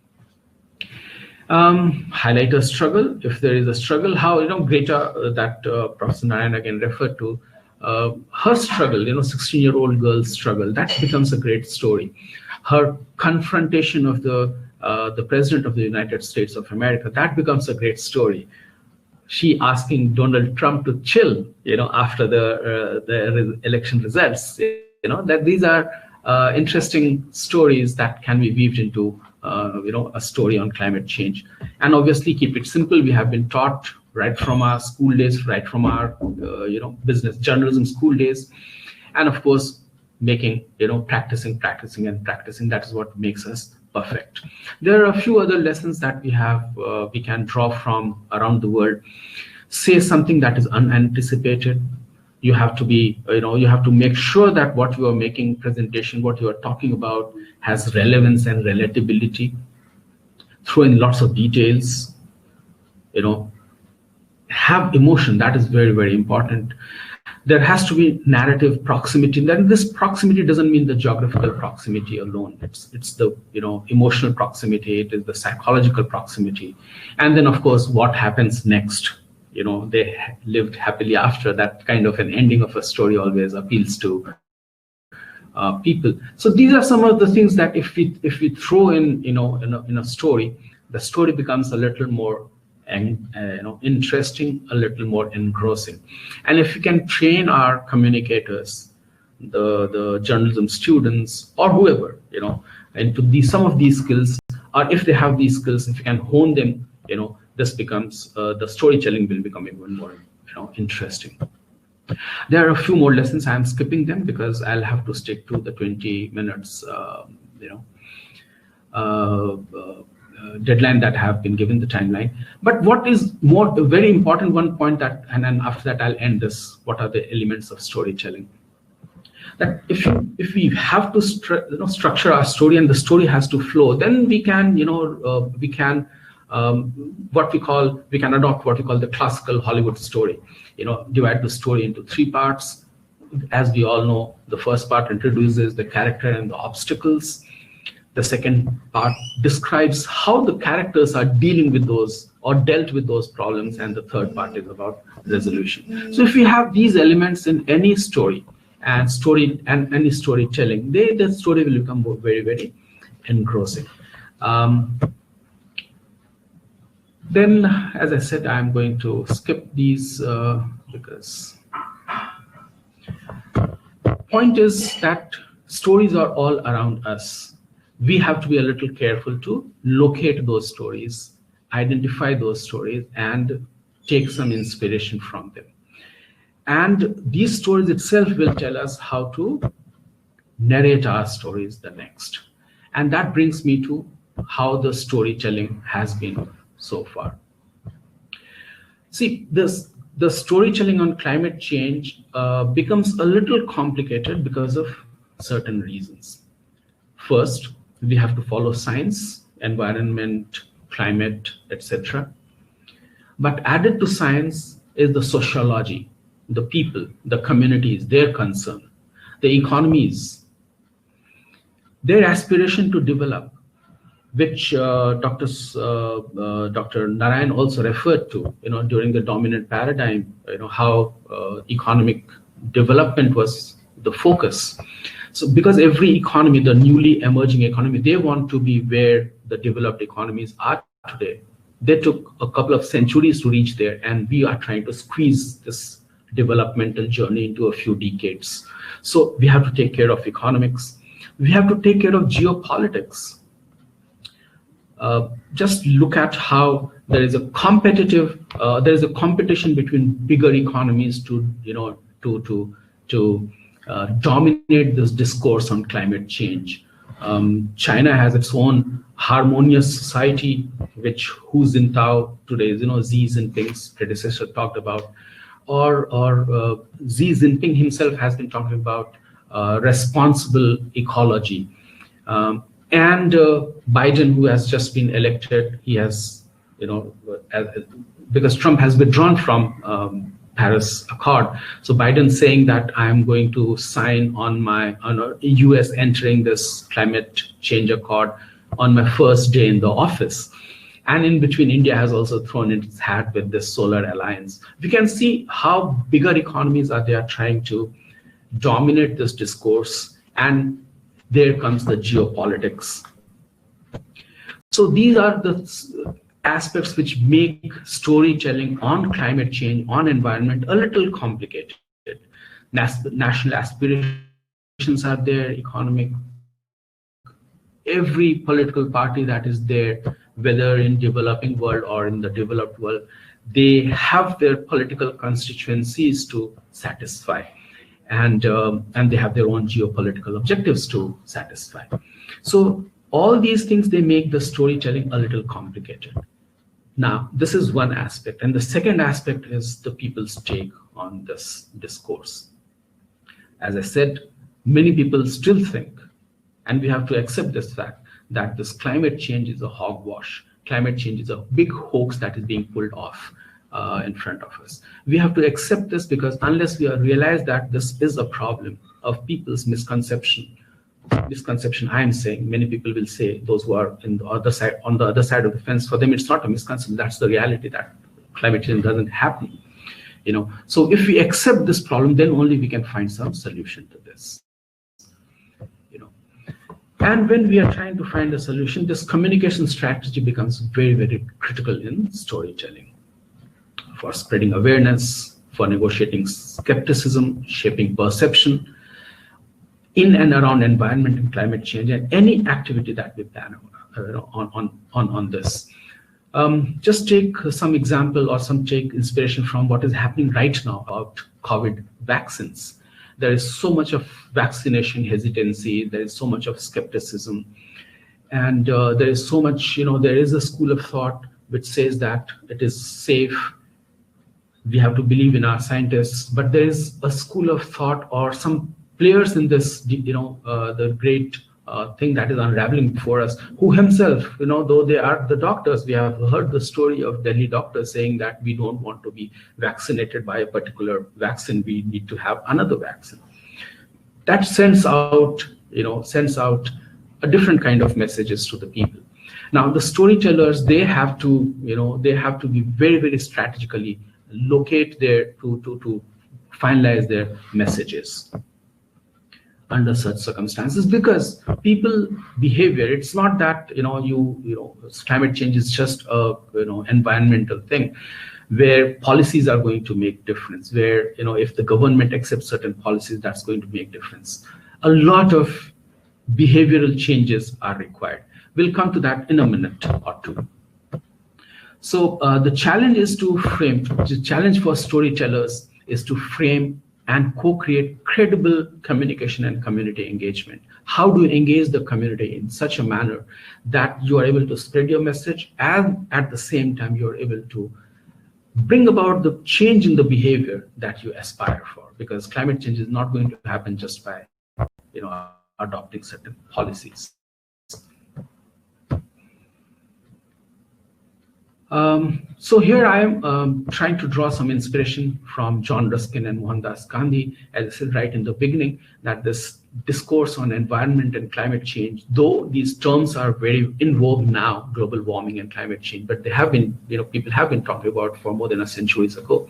Highlight a struggle. If there is a struggle, how, Greta, that Professor Narayan again referred to, her struggle, 16-year-old girl's struggle, that becomes a great story. Her confrontation of the President of the United States of America, that becomes a great story. She asking Donald Trump to chill, after the election results, that these are interesting stories that can be weaved into, a story on climate change. And obviously keep it simple. We have been taught right from our school days, right from our, business journalism school days. And of course, making, practicing. That is what makes us perfect. There are a few other lessons that we can draw from around the world. Say something that is unanticipated. You have to be, you have to make sure that what you are making presentation, what you are talking about has relevance and relatability. Throw in lots of details, have emotion. That is very, very important. There has to be narrative proximity. Then this proximity doesn't mean the geographical proximity alone. It's the emotional proximity. It is the psychological proximity, and then of course what happens next. They lived happily after. That kind of an ending of a story always appeals to people. So these are some of the things that if we throw in in a story, the story becomes a little more interesting, a little more engrossing. And if we can train our communicators, the journalism students or whoever, into some of these skills, or if they have these skills, if you can hone them, this becomes the storytelling will become even more interesting. There are a few more lessons. I'm skipping them because I'll have to stick to the 20 minutes deadline that have been given, the timeline. But what is very important, one point that, and then after that I'll end this, what are the elements of storytelling? That if we have to structure our story and the story has to flow, then we can we can adopt what we call the classical Hollywood story. Divide the story into 3 parts. As we all know, the first part introduces the character and the obstacles. The second part describes how the characters are dealing with those or dealt with those problems, and the third part is about resolution. So if we have these elements in any story and any storytelling, the story will become very, very engrossing. Then, as I said, I'm going to skip these because point is that stories are all around us. We have to be a little careful to locate those stories, identify those stories, and take some inspiration from them. And these stories itself will tell us how to narrate our stories the next. And that brings me to how the storytelling has been so far. See, the storytelling on climate change becomes a little complicated because of certain reasons. First, we have to follow science, environment, climate, etc. But added to science is the sociology, the people, the communities, their concern, the economies, their aspiration to develop, which Dr. Narayan also referred to, during the dominant paradigm, how economic development was the focus. So because every economy, the newly emerging economy, they want to be where the developed economies are today. They took a couple of centuries to reach there, and we are trying to squeeze this developmental journey into a few decades. So we have to take care of economics. We have to take care of geopolitics. Just look at how there is a competition between bigger economies to dominate this discourse on climate change. China has its own harmonious society, which Hu Jintao, today, Xi Jinping's predecessor, talked about, or Xi Jinping himself has been talking about responsible ecology. And Biden, who has just been elected, he has, because Trump has withdrawn from Paris Accord. So Biden's saying that I'm going to sign on a US entering this climate change accord on my first day in the office. And in between, India has also thrown its hat with this solar alliance. We can see how bigger economies are there trying to dominate this discourse, and there comes the geopolitics. So these are the aspects which make storytelling on climate change, on environment, a little complicated. National aspirations are there, economic, every political party that is there, whether in developing world or in the developed world, they have their political constituencies to satisfy. And they have their own geopolitical objectives to satisfy. So all these things, they make the storytelling a little complicated. Now, this is one aspect. And the second aspect is the people's take on this discourse. As I said, many people still think, and we have to accept this fact, that this climate change is a hogwash. Climate change is a big hoax that is being pulled off in front of us. We have to accept this, because unless we realize that this is a problem of people's misconception, I'm saying, many people will say, those who are on the other side of the fence, for them it's not a misconception, that's the reality, that climate change doesn't happen. So if we accept this problem, then only we can find some solution to this. And when we are trying to find a solution, this communication strategy becomes very, very critical in storytelling, for spreading awareness, for negotiating skepticism, shaping perception in and around environment and climate change, and any activity that we plan on this. Just take some example or take inspiration from what is happening right now about COVID vaccines. There is so much of vaccination hesitancy, there is so much of skepticism, and there is so much, there is a school of thought which says that it is safe, we have to believe in our scientists, but there is a school of thought or some players in this, the great thing that is unraveling before us, who himself, though they are the doctors, we have heard the story of Delhi doctors saying that we don't want to be vaccinated by a particular vaccine, we need to have another vaccine. That sends out a different kind of messages to the people. Now, the storytellers, they have to be very, very strategically locate to finalize their messages. under such circumstances, because people behavior, it's not that climate change is just a environmental thing where policies are going to make difference, where if the government accepts certain policies, that's going to make difference. A lot of behavioral changes are required. We'll come to that in a minute or two. So the challenge is to frame, the challenge for storytellers is to frame and co-create credible communication and community engagement. How do you engage the community in such a manner that you are able to spread your message, and at the same time you are able to bring about the change in the behavior that you aspire for? Because climate change is not going to happen just by adopting certain policies. So here I am trying to draw some inspiration from John Ruskin and Mohandas Gandhi. As I said right in the beginning, that this discourse on environment and climate change, though these terms are very in vogue now, global warming and climate change, but they have been, people have been talking about for more than a century ago.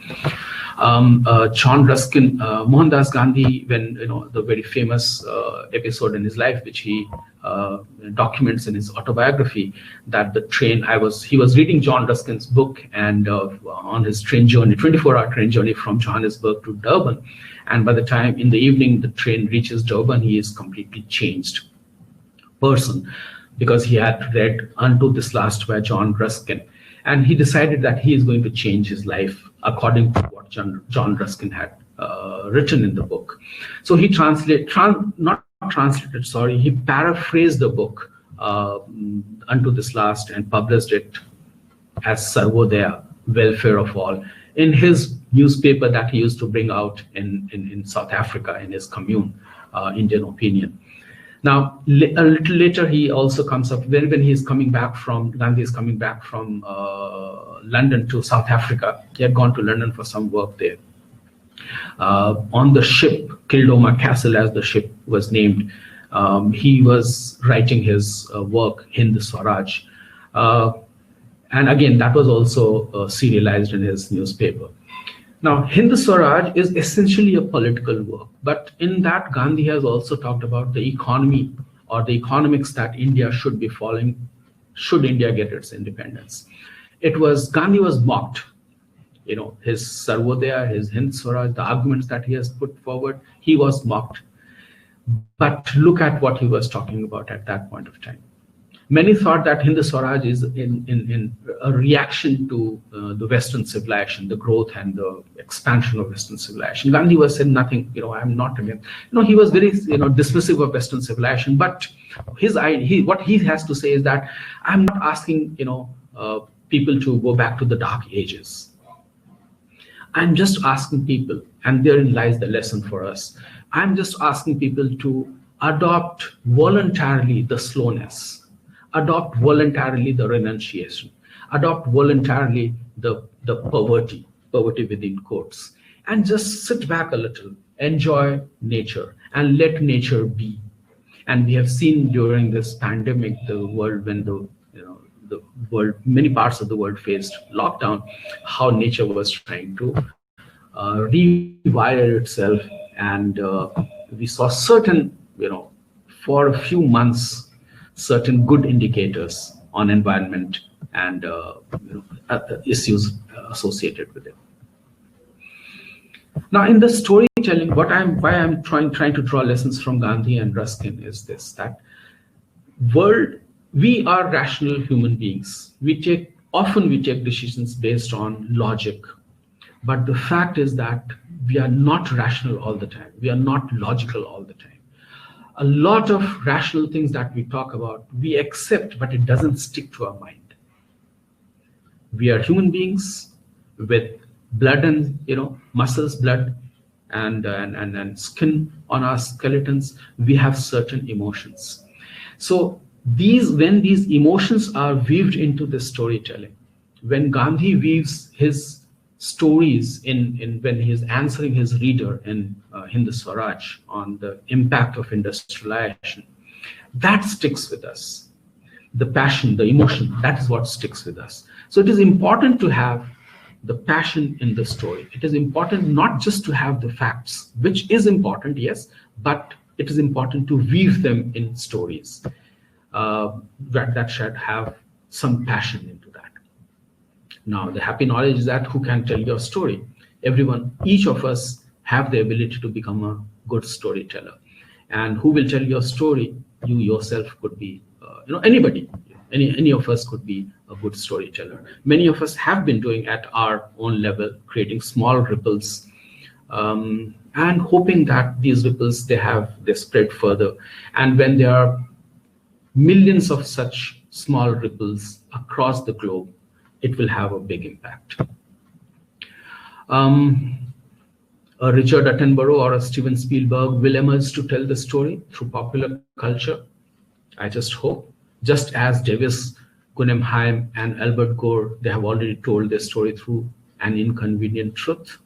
John Ruskin, Mohandas Gandhi, when the very famous episode in his life, which he documents in his autobiography, that the train, he was reading John Ruskin's book, and on his train journey, 24-hour train journey from Johannesburg to Durban, and by the time in the evening the train reaches Durban, he is completely changed person, because he had read Unto This Last by John Ruskin, and he decided that he is going to change his life according to what John Ruskin had written in the book. So he he paraphrased the book Unto This Last and published it as Sarvodaya, welfare of all, in his newspaper that he used to bring out in South Africa, in his commune, Indian Opinion. Now, a little later, he also comes up when Gandhi is coming back from London to South Africa. He had gone to London for some work there. On the ship, Kildoma Castle, as the ship was named, he was writing his work, Hind Swaraj. And again, that was also serialized in his newspaper. Now, Hind Swaraj is essentially a political work, but in that Gandhi has also talked about the economy or the economics that India should be following should India get its independence. Gandhi was mocked. His Sarvodaya, his Hind Swaraj, the arguments that he has put forward, he was mocked. But look at what he was talking about at that point of time. Many thought that Hind Swaraj is in a reaction to the Western civilization, the growth and the expansion of Western civilization. Gandhi was saying nothing, I'm not against. He was very, dismissive of Western civilization. But what he has to say is that I'm not asking, people to go back to the dark ages. I'm just asking people, and therein lies the lesson for us. I'm just asking people to adopt voluntarily the slowness, adopt voluntarily the renunciation, adopt voluntarily the poverty within quotes, and just sit back a little, enjoy nature, and let nature be. And we have seen during this pandemic, the world, when the world, many parts of the world faced lockdown, how nature was trying to rewire itself, and we saw certain, for a few months, certain good indicators on environment and issues associated with it. Now, in the storytelling, why I'm trying to draw lessons from Gandhi and Ruskin is this: that we are rational human beings. Often we take decisions based on logic, but the fact is that we are not rational all the time. We are not logical all the time. A lot of rational things that we talk about, we accept, but it doesn't stick to our mind. We are human beings with blood and muscles, blood and skin on our skeletons. We have certain emotions. So when these emotions are weaved into the storytelling, when Gandhi weaves his stories when he is answering his reader in Hind Swaraj on the impact of industrialization, that sticks with us. The passion, the emotion, that is what sticks with us. So it is important to have the passion in the story. It is important not just to have the facts, which is important, yes, but it is important to weave them in stories that should have some passion into that. Now, the happy knowledge is that who can tell your story? Everyone, each of us have the ability to become a good storyteller. And who will tell your story? You yourself could be, anybody. Any of us could be a good storyteller. Many of us have been doing at our own level, creating small ripples, and hoping that these ripples, they spread further. And when there are millions of such small ripples across the globe, it will have a big impact. A Richard Attenborough or a Steven Spielberg will emerge to tell the story through popular culture. I just hope. Just as Davis, Guggenheim, and Albert Gore, they have already told their story through an inconvenient truth.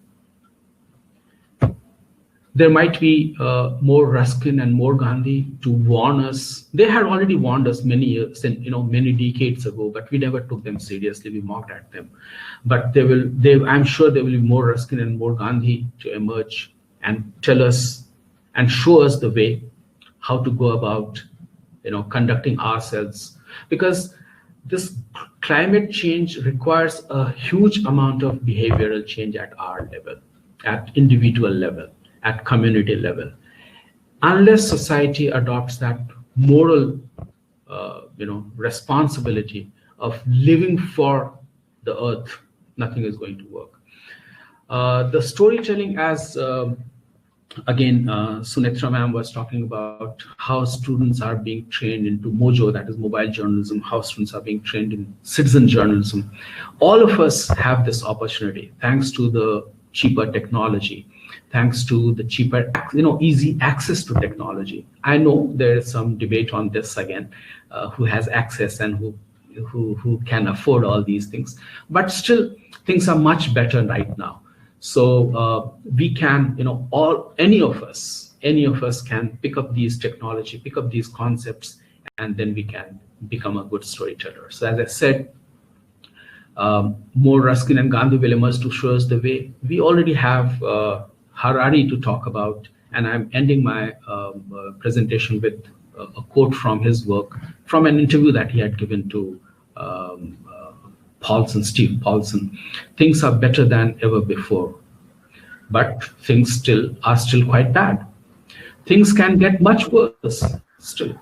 There might be more Ruskin and more Gandhi to warn us. They had already warned us many years, many decades ago, but we never took them seriously. We mocked at them. But I'm sure there will be more Ruskin and more Gandhi to emerge and tell us and show us the way how to go about, conducting ourselves. Because this climate change requires a huge amount of behavioral change at our level, at individual level, at community level. Unless society adopts that moral, responsibility of living for the earth, nothing is going to work. The storytelling, as again, Sunetra ma'am was talking about how students are being trained into MOJO, that is mobile journalism, how students are being trained in citizen journalism. All of us have this opportunity thanks to the cheaper technology, thanks to the cheaper, easy access to technology. I know there is some debate on this again, who has access and who can afford all these things, but still things are much better right now. So we can, any of us can pick up these technology, pick up these concepts, and then we can become a good storyteller. So as I said, more Ruskin and Gandhi will emerge to show us the way. We already have Harari to talk about, and I'm ending my presentation with a quote from his work, from an interview that he had given to Steve Paulson. Things are better than ever before, but things are still quite bad. Things can get much worse still.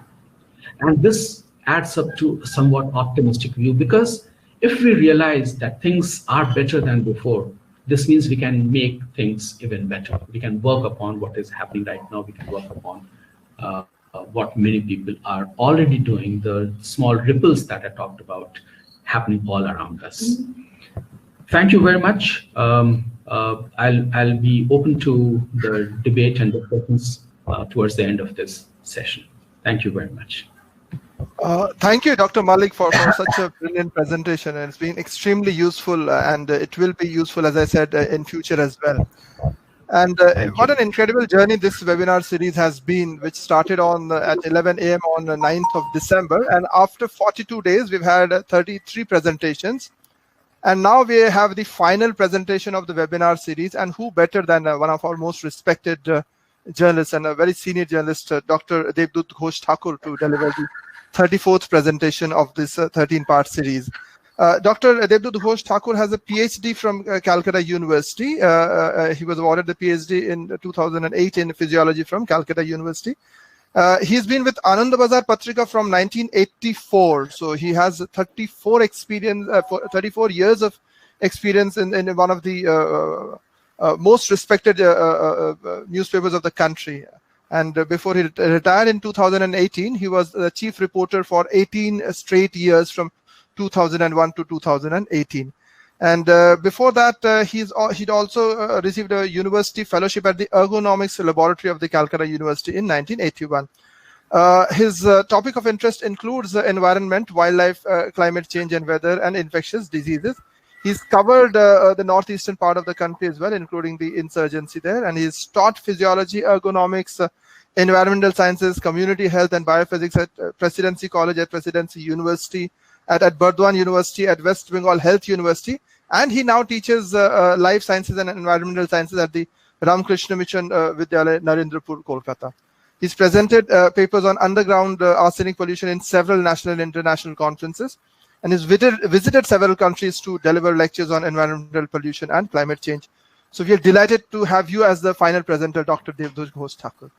And this adds up to a somewhat optimistic view, because if we realize that things are better than before, this means we can make things even better. We can work upon what is happening right now. We can work upon what many people are already doing, the small ripples that I talked about happening all around us. Thank you very much. I'll be open to the debate and discussions towards the end of this session. Thank you very much. Thank you, Dr. Mallik, for such a brilliant presentation. And it's been extremely useful, and it will be useful, as I said, in future as well. And what an incredible journey this webinar series has been, which started on at 11 a.m. on the 9th of December. And after 42 days, we've had 33 presentations. And now we have the final presentation of the webinar series. And who better than one of our most respected journalists and a very senior journalist, Dr. Adebud Thakur, to deliver the 34th presentation of this 13-part series. Dr. Adebud Thakur has a PhD from Calcutta University. He was awarded the PhD in 2008 in physiology from Calcutta University. He's been with Anand Bazar Patrika from 1984. So he has 34 years of experience in one of the most respected newspapers of the country. And before he retired in 2018, he was the chief reporter for 18 straight years from 2001 to 2018. And before that, he'd also received a university fellowship at the Ergonomics Laboratory of the Calcutta University in 1981. His topic of interest includes environment, wildlife, climate change and weather, and infectious diseases. He's covered the northeastern part of the country as well, including the insurgency there. And he's taught physiology, ergonomics, environmental sciences, community health and biophysics at Presidency College, at Presidency University, at Burdwan University, at West Bengal Health University. And he now teaches life sciences and environmental sciences at the Ramakrishna Mission Vidyalaya, Narendrapur, Kolkata. He's presented papers on underground arsenic pollution in several national and international conferences, and he's visited several countries to deliver lectures on environmental pollution and climate change. So we are delighted to have you as the final presenter, Dr. Debdoot Thakur.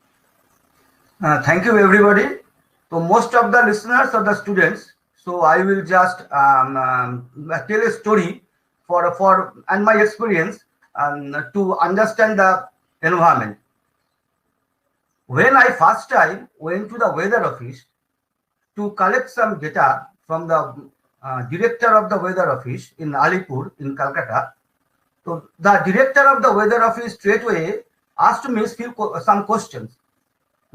Thank you, everybody. So most of the listeners are the students. So I will just tell a story and my experience to understand the environment. When I first time went to the weather office to collect some data from the director of the weather office in Alipur in Calcutta, so the director of the weather office straightway asked me some questions.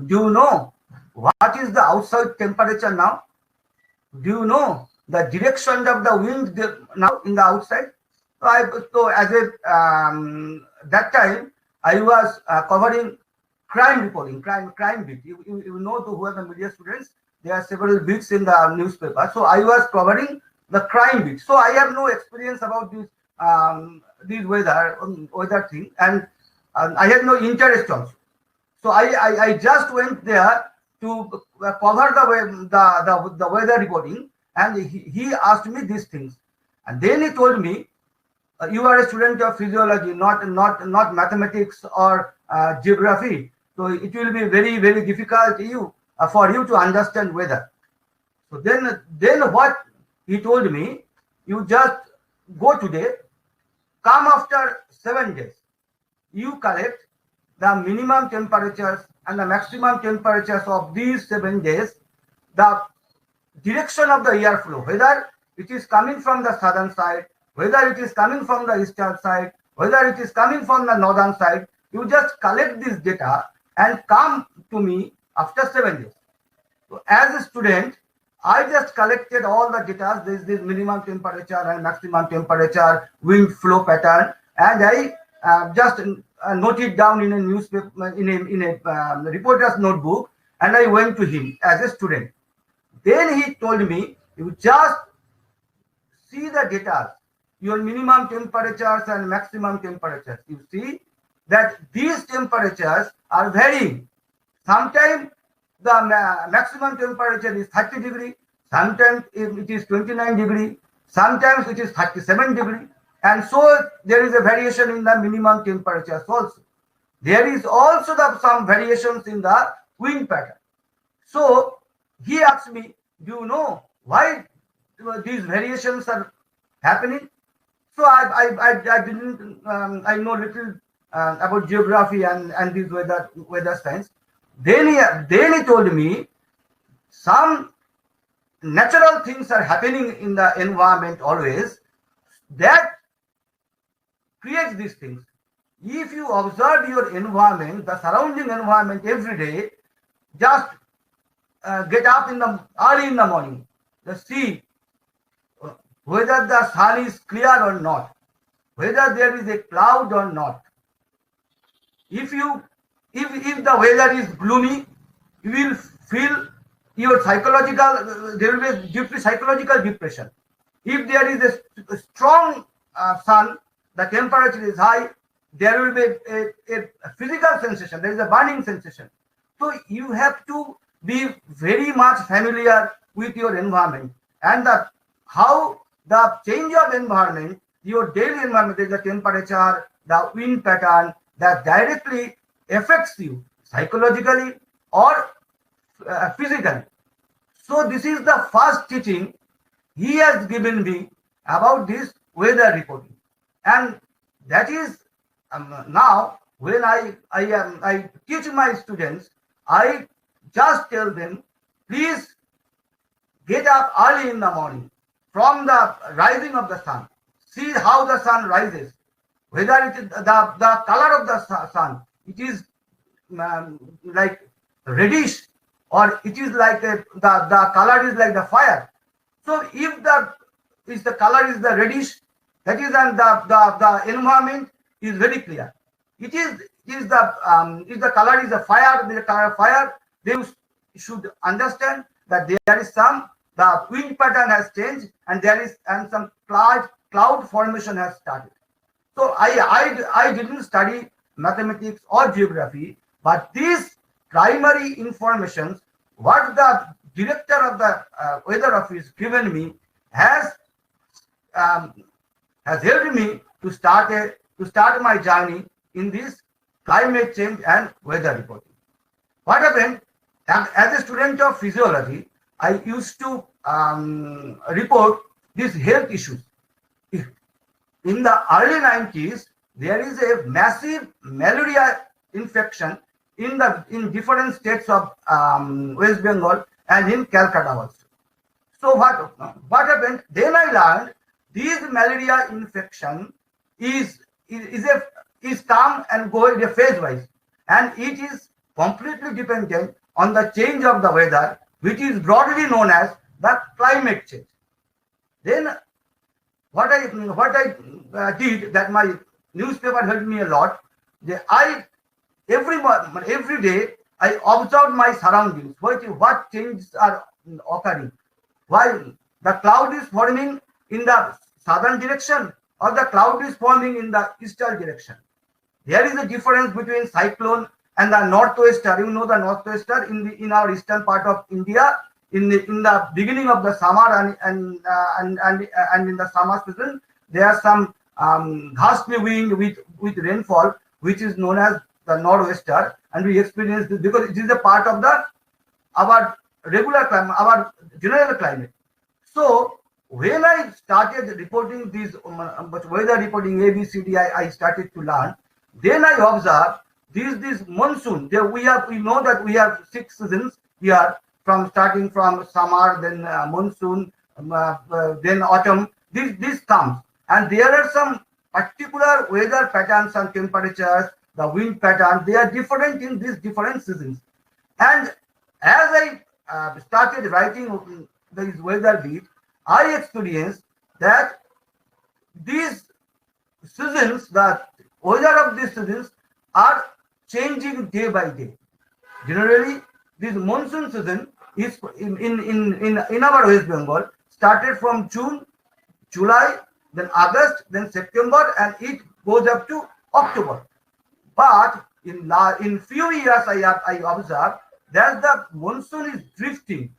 Do you know what is the outside temperature now? Do you know the direction of the wind now in the outside? So as a that time I was covering crime reporting, crime beat. You know, who are the media students, there are several beats in the newspaper. So I was covering the crime beat. So I have no experience about this weather thing, and I had no interest also. So I just went there to cover the weather reporting, and he asked me these things, and then he told me, you are a student of physiology, not mathematics or geography. So it will be very, very difficult for you to understand weather. So then what he told me, you just go today, come after 7 days, you collect the minimum temperatures and the maximum temperatures of these 7 days, the direction of the airflow, whether it is coming from the southern side, whether it is coming from the eastern side, whether it is coming from the northern side. You just collect this data and come to me after 7 days. So as a student, I just collected all the data, this minimum temperature and maximum temperature, wind flow pattern, and I just noted down in a newspaper, in a reporter's notebook, and I went to him as a student. Then he told me, you just see the data, your minimum temperatures and maximum temperatures. You see that these temperatures are varying. Sometimes the maximum temperature is 30 degrees, sometimes it is 29 degrees, sometimes it is 37 degrees, and so there is a variation in the minimum temperatures also. There is also some variations in the wind pattern. So he asked me, do you know why these variations are happening? So I didn't, I know little about geography and this weather science. Then he told me some natural things are happening in the environment always that creates these things. If you observe your environment, the surrounding environment every day, just get up early in the morning, just see whether the sun is clear or not, whether there is a cloud or not. If the weather is gloomy, you will feel your psychological, there will be due to psychological depression. If there is a strong sun, the temperature is high, there will be a physical sensation, there is a burning sensation. So you have to be very much familiar with your environment and how the change of environment, your daily environment, the temperature, the wind pattern, that directly affects you psychologically or physically. So this is the first teaching he has given me about this weather reporting, and that is now when I teach my students, I just tell them, please get up early in the morning from the rising of the sun. See how the sun rises, whether it is the color of the sun, it is like reddish, or it is like the color is like the fire. So if the color is the reddish, that is, and the environment is very clear. If the color is a fire, the color of fire, then you should understand that there is the wind pattern has changed, and some cloud formation has started. So I didn't study mathematics or geography, but this primary information what the director of the weather office given me has helped me to start my journey in this climate change and weather reporting. What happened? As a student of physiology, I used to report these health issues. In the early 90s, there is a massive malaria infection in different states of West Bengal and in Calcutta also. So what happened? Then I learned this malaria infection is come and go in a phase wise, and it is completely dependent on the change of the weather, which is broadly known as the climate change. Then what I did, that my newspaper helped me a lot. Every day I observed my surroundings, what changes are occurring, while the cloud is forming in the southern direction or the cloud is forming in the eastern direction. There is a difference between cyclone and the northwester. You know, the northwester in our eastern part of India, in the beginning of the summer and in the summer season, there are some ghastly wind with rainfall, which is known as the northwester, and we experience this because it is a part of our regular climate, our general climate. So when I started reporting these weather reporting ABCD, I started to learn. Then I observed this monsoon. There we know that we have 6 seasons here, starting from summer, then monsoon, then autumn. This comes, and there are some particular weather patterns and temperatures, the wind pattern. They are different in these different seasons. And as I started writing this weather beat, I experienced that these seasons, the weather of these seasons are changing day by day. Generally, this monsoon season is in our West Bengal started from June, July, then August, then September, and it goes up to October. But in few years, I observed that the monsoon is drifting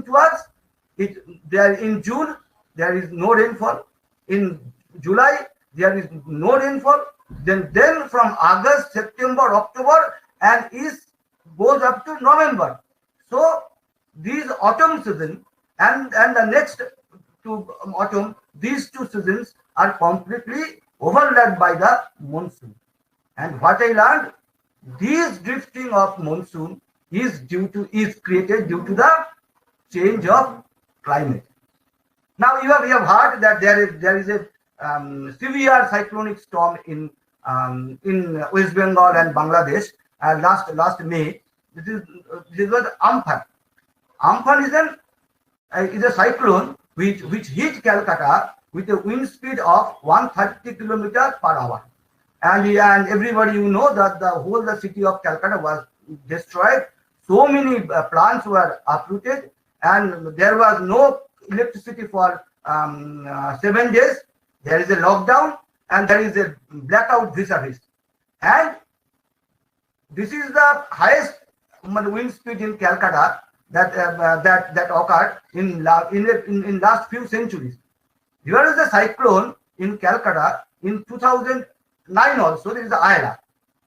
towards it. There in June there is no rainfall. In July there is no rainfall. Then from August, September, October, and goes up to November. So these autumn season and the next to autumn, these 2 seasons are completely overlapped by the monsoon. And what I learned, this drifting of monsoon is created due to the change of climate. Now you have heard that there is a severe cyclonic storm in West Bengal and Bangladesh last May. This was Amphan. Amphan is a cyclone which hit Calcutta with a wind speed of 130 km/h. And everybody that the city of Calcutta was destroyed. So many plants were uprooted, and there was no electricity for 7 days. There is a lockdown, and there is a blackout vis-a-vis. And this is the highest wind speed in Calcutta that occurred in last few centuries. There is a cyclone in Calcutta in 2009 also. There is the Ayla.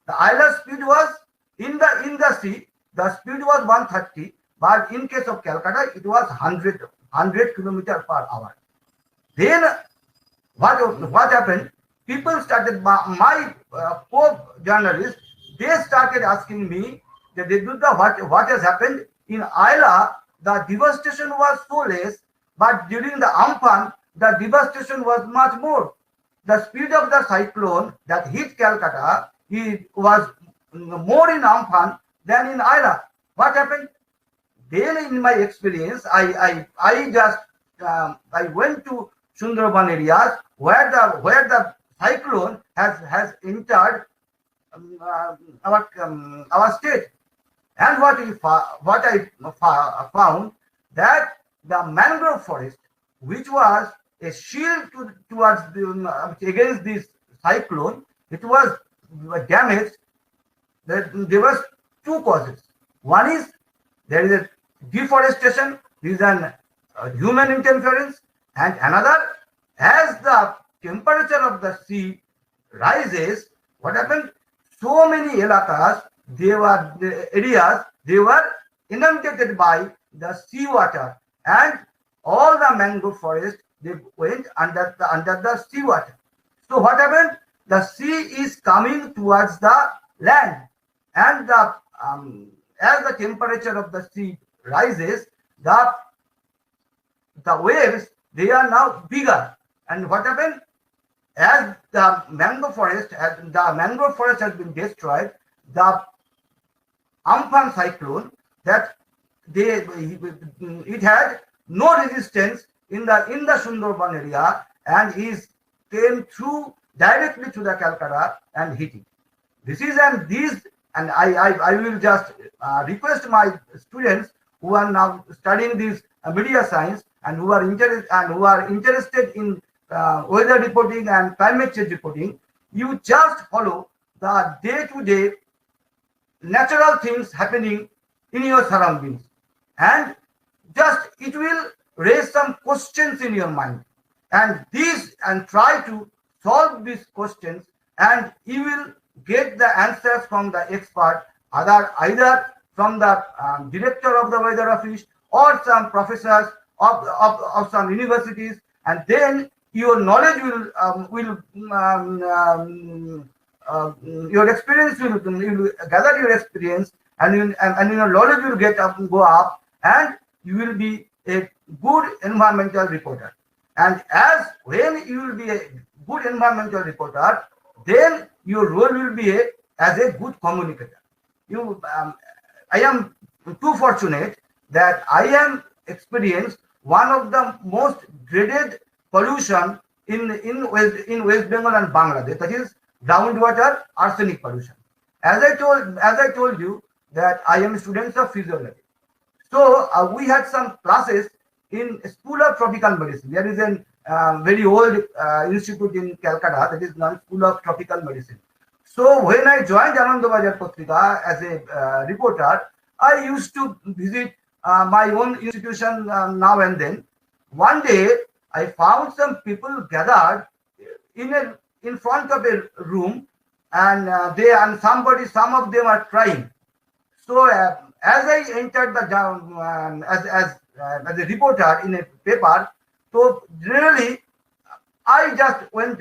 The Ayla speed was in the sea. The speed was 130, but in case of Calcutta, it was 100 km/h. Then what happened? People started, my co-journalists, they started asking me that what has happened in Ayla. The devastation was so less, but during the Amphan, the devastation was much more. The speed of the cyclone that hit Calcutta, it was more in Amphan than in Ayla. What happened? Then, in my experience, I went to Sundarban areas where the cyclone has entered our state, and what I found that the mangrove forest, which was a shield towards against this cyclone, it was damaged. There was 2 causes. One is there is a deforestation, there is an human interference, and another, as the temperature of the sea rises, what happened? So many elakas, they were inundated by the seawater, and all the mangrove forest, they went under the seawater. So what happened? The sea is coming towards the land, and the as the temperature of the sea rises, the waves, they are now bigger. And what happened? As the mangrove forest has been destroyed, the Amphan cyclone, that it had no resistance in the Sundarban area, and came through directly to the Calcutta and hit it. And I will just request my students who are now studying this media science and who are interested in weather reporting and climate change reporting, you just follow the day-to-day natural things happening in your surroundings, and just it will raise some questions in your mind, and try to solve these questions, and you will get the answers from the expert, either from the director of the weather office or some professors of some universities, and then your knowledge your experience will gather your experience, and your knowledge will go up, and you will be a good environmental reporter. And when you will be a good environmental reporter, then your role will be as a good communicator. I am too fortunate that I am experienced one of the most dreaded pollution in West Bengal and Bangladesh, that is groundwater arsenic pollution. As I told you that I am a student of physiology. So we had some classes in School of Tropical Medicine. There is a very old institute in Calcutta that is known School of Tropical Medicine. So when I joined Anandabazar Patrika as a reporter, I used to visit my own institution now and then. One day, I found some people gathered in front of a room, and some of them are crying. So as I entered as a reporter in a paper, so generally I just went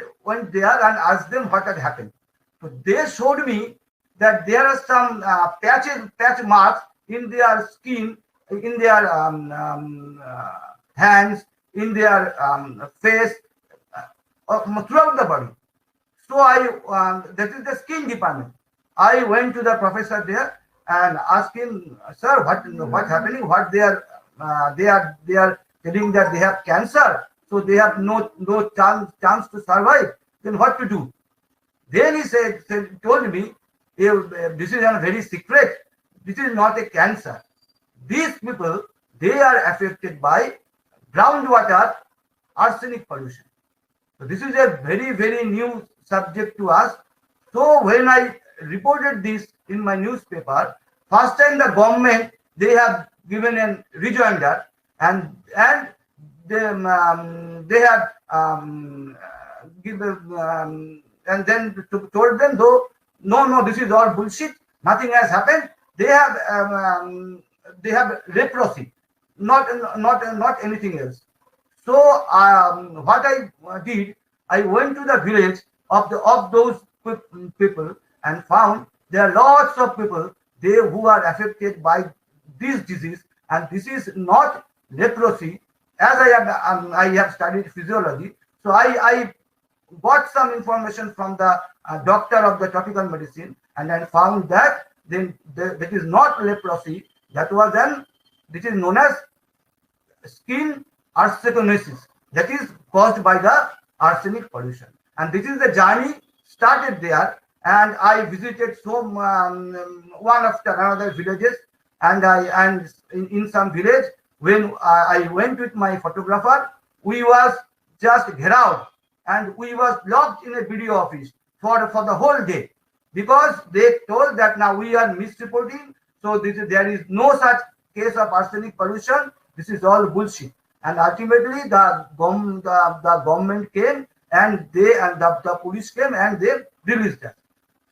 there and asked them what had happened. So they showed me that there are some patch marks in their skin, in their hands, in their face, throughout the body. So that is the skin department. I went to the professor there and asked him, sir, what's happening? What they are telling that they have cancer, so they have no chance to survive. Then what to do? Then he told me, this is a very secret. This is not a cancer. These people, they are affected by groundwater arsenic pollution. So this is a very, very new subject to us. So when I reported this in my newspaper, first time the government, they have given a rejoinder, and they have given and then told them, though, no, this is all bullshit. Nothing has happened. They have leprosy, not anything else. So what I did, I went to the village of those people and found there are lots of people there who are affected by this disease, and this is not leprosy. As I have studied physiology, so I got some information from the doctor of the tropical medicine, and I found that that is not leprosy. This is known as skin arsenicosis, that is caused by the arsenic pollution. And this is the journey started there, and I visited one after another villages, and in some village, when I went with my photographer, we was just gherao, and we was locked in a video office for the whole day, because they told that now we are misreporting, So there is no such case of arsenic pollution. This is all bullshit. And ultimately, the government came and the police came and they released them.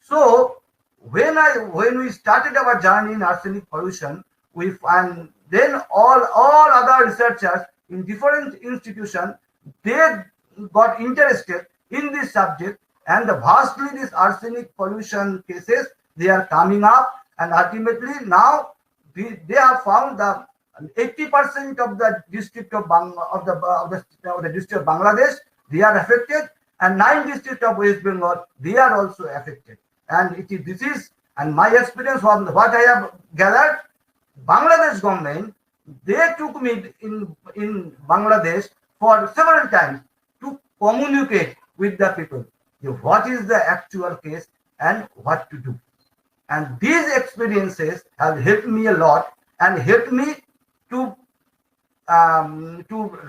So when we started our journey in arsenic pollution, and then all other researchers in different institutions, they got interested in this subject, and vastly these arsenic pollution cases, they are coming up, and ultimately now they have found that 80% of the district of the district of Bangladesh, they are affected, and 9 districts of West Bengal, they are also affected. And this is, and my experience from what I have gathered, Bangladesh government, they took me in Bangladesh for several times to communicate with the people. What is the actual case and what to do. And these experiences have helped me a lot and helped me to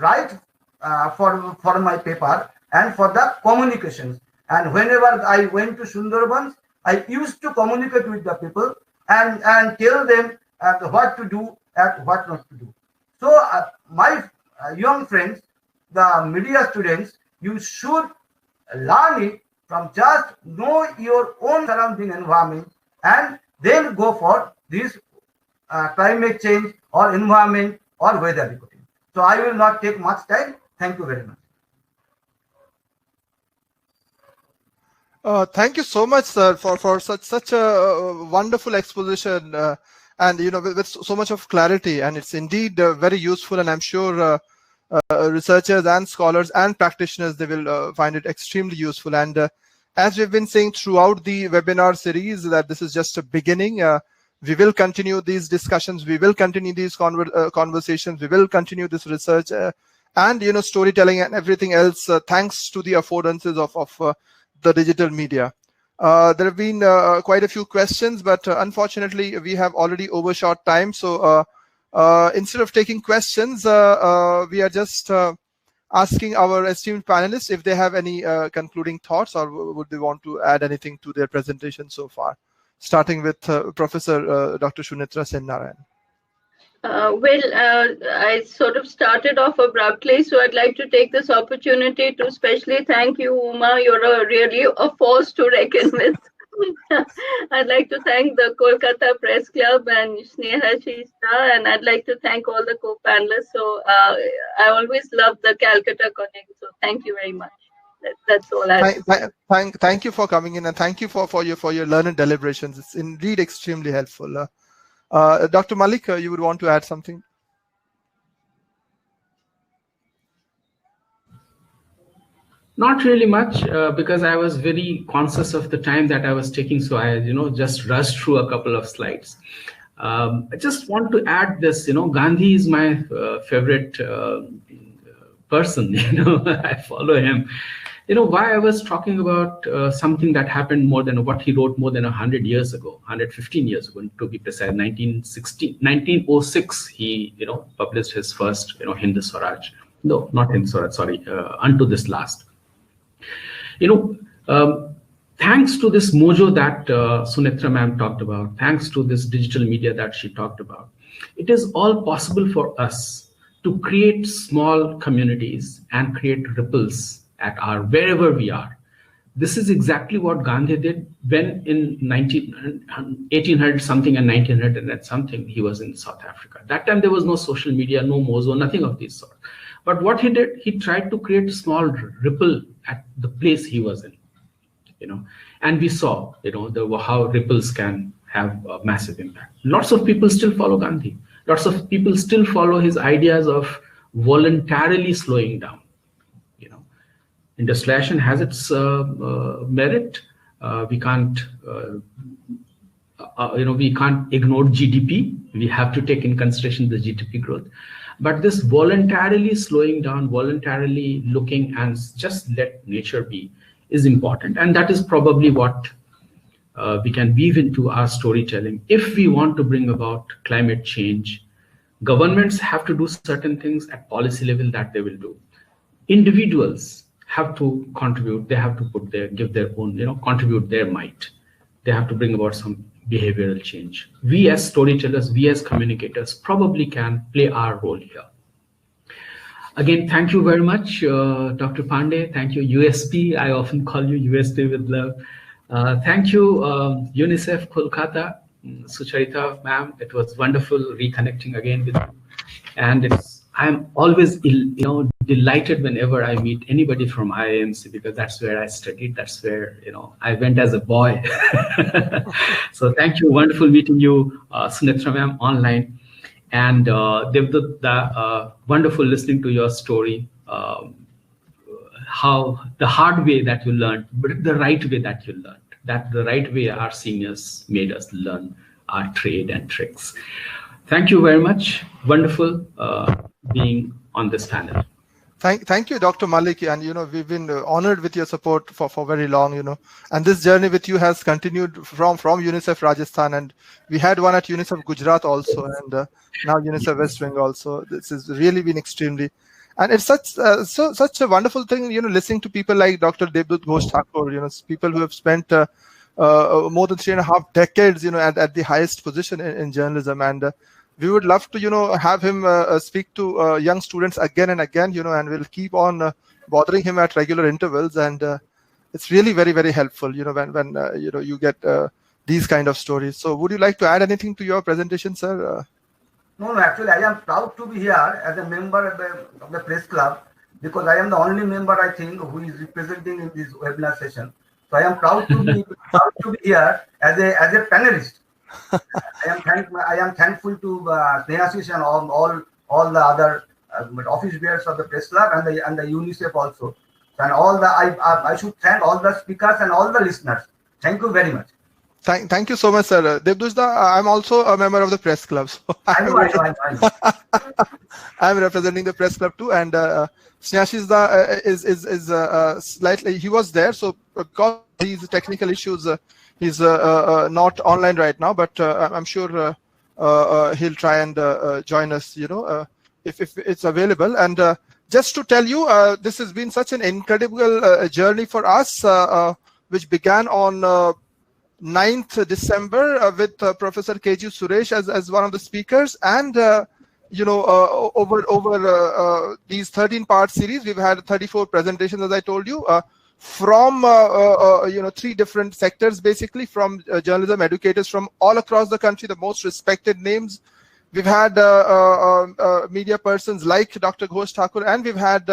write for my paper and for the communications. And whenever I went to Sundarbans, I used to communicate with the people and tell them what to do and what not to do. So my young friends, the media students, you should learn it from just know your own surrounding environment and then go for this climate change or environment or weather reporting. So I will not take much time. Thank you very much. Thank you so much, sir, for such a wonderful exposition, and with so much of clarity, and it's indeed very useful, and I'm sure researchers and scholars and practitioners, they will find it extremely useful. And as we've been saying throughout the webinar series, that this is just a beginning. We will continue these discussions, we will continue these conversations, we will continue this research and storytelling and everything else, thanks to the affordances of the digital media. There have been quite a few questions, but unfortunately we have already overshot time. So instead of taking questions, we are just asking our esteemed panelists if they have any concluding thoughts, or would they want to add anything to their presentation so far, starting with Professor Dr. Sunetra Sen Narayan. I sort of started off abruptly, so I'd like to take this opportunity to especially thank you, Uma. You're really a force to reckon with. I'd like to thank the Kolkata Press Club and Sneha Shista, and I'd like to thank all the co-panelists. So I always love the Calcutta Connect, so thank you very much. That's all I have. Thank you for coming in, and thank you for your learned deliberations. It's indeed extremely helpful. Dr. Mallik, you would want to add something? Not really much, because I was very conscious of the time that I was taking, so I just rushed through a couple of slides. I just want to add this. Gandhi is my favorite person. I follow him. Why I was talking about something that happened more than what he wrote more than 100 years ago, 115 years ago, to be precise. 1906, he published his first Hind Swaraj. No, not Hind Swaraj, sorry, Unto This Last. Thanks to this mojo that Sunetra ma'am talked about, thanks to this digital media that she talked about, it is all possible for us to create small communities and create ripples at wherever we are. This is exactly what Gandhi did when in 1800 something and 1900 and something he was in South Africa. That time there was no social media, no mozo, nothing of this sort. But what he did, he tried to create a small ripple at the place he was in, and we saw, how ripples can have a massive impact. Lots of people still follow Gandhi. Lots of people still follow his ideas of voluntarily slowing down. Industrialization has its merit. We can't, we can't ignore GDP. We have to take in consideration the GDP growth. But this voluntarily slowing down, voluntarily looking and just let nature be is important. And that is probably what we can weave into our storytelling. If we want to bring about climate change, governments have to do certain things at policy level that they will do. Individuals have to contribute. They have to give their own, contribute their might. They have to bring about some behavioral change. We as storytellers, we as communicators probably can play our role here. Again, thank you very much, Dr. Pandey. Thank you, USP. I often call you USP with love. Thank you, UNICEF Kolkata, Sucharita ma'am. It was wonderful reconnecting again with you. And I'm always, delighted whenever I meet anybody from IIMC, because that's where I studied. That's where, I went as a boy. So thank you. Wonderful meeting you, Sunetra ma'am, online. And Debdoot, wonderful listening to your story, how the hard way that you learned, but the right way that you learned, that the right way our seniors made us learn our trade and tricks. Thank you very much. Wonderful being on this panel. Thank you, Dr. Mallik, and we've been honored with your support for very long, and this journey with you has continued from UNICEF Rajasthan, and we had one at UNICEF Gujarat also, and now UNICEF West Bengal. So this has really been extremely, and it's such a wonderful thing, listening to people like Dr. Adebud Thakur, people who have spent more than 3.5 decades, at the highest position in journalism, and we would love to, have him speak to young students again and again, and we'll keep on bothering him at regular intervals. And it's really very, very helpful, when you get these kind of stories. So would you like to add anything to your presentation, sir? No, actually, I am proud to be here as a member of the press club, because I am the only member, I think, who is representing in this webinar session. So I am proud to be here as a panelist. I am thankful to Snehashish and all the other office bearers of the press club and the UNICEF also, and I should thank all the speakers and all the listeners. Thank you very much. Thank you so much, sir. Debdoot, I'm also a member of the press club. So I know. I'm representing the press club too, and Snehashish is slightly, he was there, so because these technical issues. He's not online right now, but I'm sure he'll try and join us, if it's available. And just to tell you, this has been such an incredible journey for us, which began on 9th December with Professor KG Suresh as one of the speakers. And, over these 13-part series, we've had 34 presentations, as I told you. From 3 different sectors, basically, from journalism educators from all across the country, the most respected names. We've had media persons like Dr. Ghosh Thakur, and we've had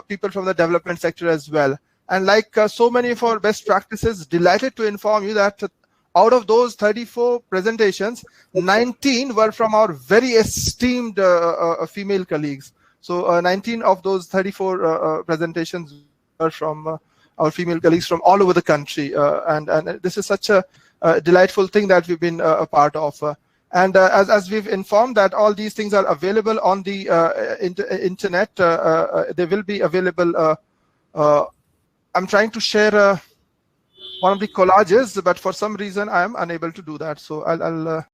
people from the development sector as well. And like so many of our best practices, delighted to inform you that out of those 34 presentations, 19 were from our very esteemed female colleagues. So 19 of those 34 presentations from our female colleagues from all over the country, and this is such a delightful thing that we've been a part of. And as we've informed that all these things are available on the internet, they will be available. I'm trying to share one of the collages, but for some reason I am unable to do that. So I'll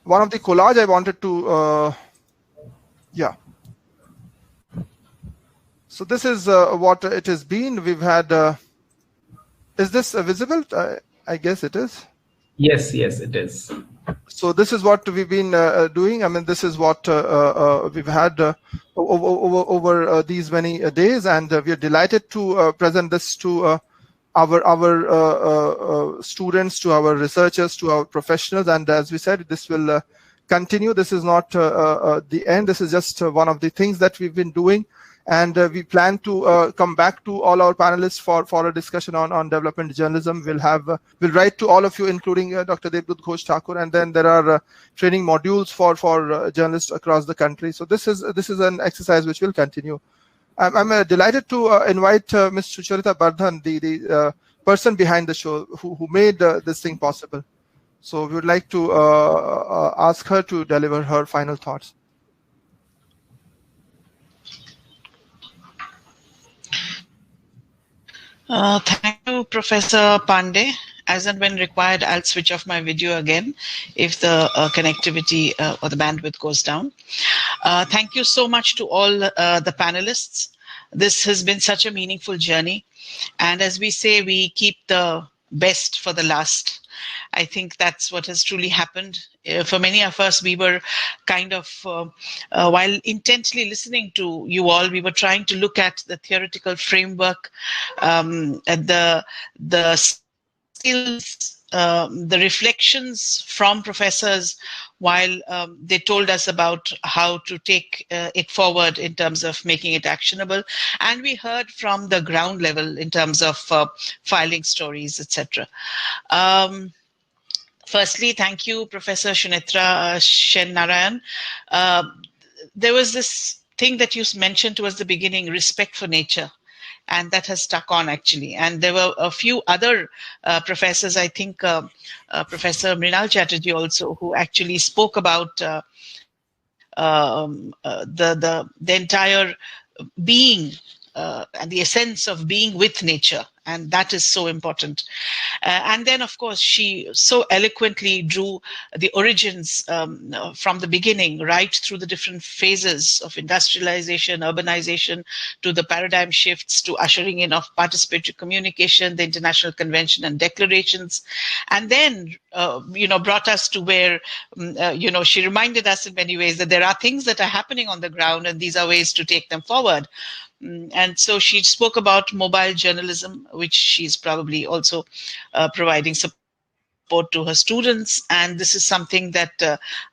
one of the collage I wanted to, yeah. So this is what it has been. We've had, is this visible? I guess it is. Yes, it is. So this is what we've been doing. I mean, this is what we've had over these many days, and we are delighted to present this to our students, to our researchers, to our professionals. And as we said, this will continue. This is not the end. This is just one of the things that we've been doing. And we plan to come back to all our panelists for a discussion on development journalism. We'll write to all of you, including Dr. Adebud Ghosh Thakur, and then there are training modules for journalists across the country. So this is an exercise which will continue. I'm delighted to invite Ms. Sucharita Bardhan, the person behind the show, who made this thing possible. So we would like to ask her to deliver her final thoughts. Thank you, Professor Pandey. As and when required, I'll switch off my video again if the connectivity or the bandwidth goes down. Thank you so much to all the panelists. This has been such a meaningful journey. And as we say, we keep the best for the last. I think that's what has truly happened. For many of us, we were kind of, while intently listening to you all, we were trying to look at the theoretical framework, at the skills, the reflections from professors while they told us about how to take it forward in terms of making it actionable. And we heard from the ground level in terms of filing stories, etc. Firstly, thank you, Professor Sunetra Narayan. There was this thing that you mentioned towards the beginning, respect for nature. And that has stuck on, actually. And there were a few other professors, I think Professor Mrinal Chatterjee also, who actually spoke about the entire being and the essence of being with nature. And that is so important. And then, of course, she so eloquently drew the origins from the beginning, right through the different phases of industrialization, urbanization, to the paradigm shifts, to ushering in of participatory communication, the International Convention and declarations. And then, brought us to where, she reminded us in many ways that there are things that are happening on the ground, and these are ways to take them forward. And so she spoke about mobile journalism, which she's probably also providing support to her students. And this is something that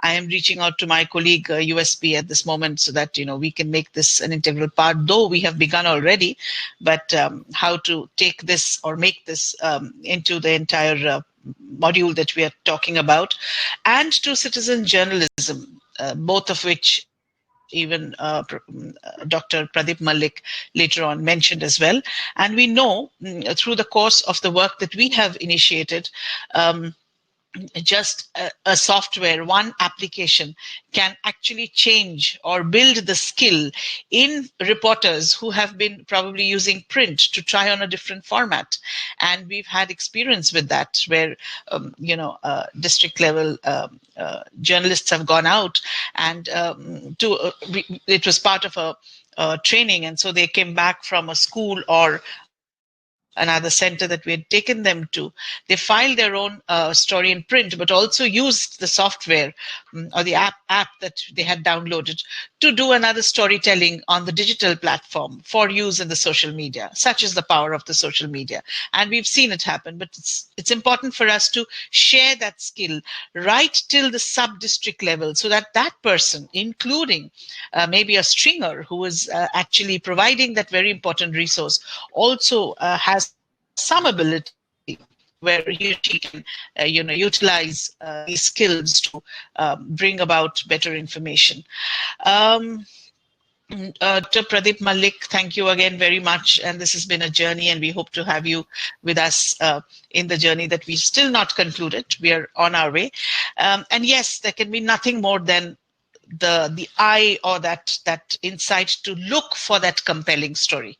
I am reaching out to my colleague USP at this moment, so that we can make this an integral part, though we have begun already. But how to take this or make this into the entire module that we are talking about, and to citizen journalism, both of which even Dr. Pradeep Mallik later on mentioned as well. And we know through the course of the work that we have initiated, just a software, one application can actually change or build the skill in reporters who have been probably using print to try on a different format. And we've had experience with that, where, district level journalists have gone out and it was part of a training. And so they came back from a school or another center that we had taken them to. They filed their own story in print, but also used the software or the app that they had downloaded to do another storytelling on the digital platform for use in the social media. Such is the power of the social media. And we've seen it happen, but it's important for us to share that skill right till the sub-district level, so that that person, including maybe a stringer who is actually providing that very important resource, also has some ability where he or she can, utilize these skills to bring about better information. Dr. Pradeep Mallik, thank you again very much. And this has been a journey, and we hope to have you with us in the journey that we've still not concluded. We are on our way. And yes, there can be nothing more than the eye or that insight to look for that compelling story.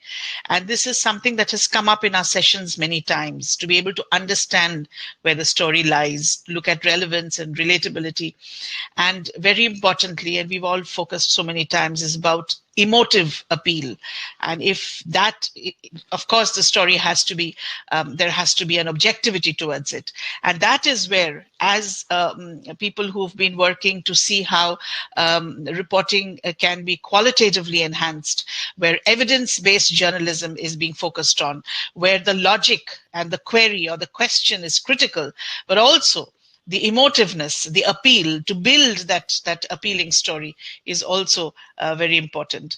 And this is something that has come up in our sessions many times, to be able to understand where the story lies, look at relevance and relatability. And very importantly, and we've all focused so many times, is about emotive appeal. And if that, of course, the story has to be, there has to be an objectivity towards it. And that is where, as people who've been working to see how reporting can be qualitatively enhanced, where evidence-based journalism is being focused on, where the logic and the query or the question is critical, but also the emotiveness, the appeal, to build that appealing story is also very important.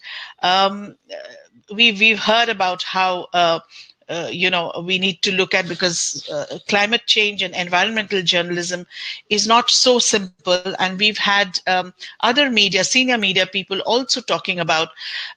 We've heard about how we need to look at, because climate change and environmental journalism is not so simple. And we've had other media, senior media people also talking about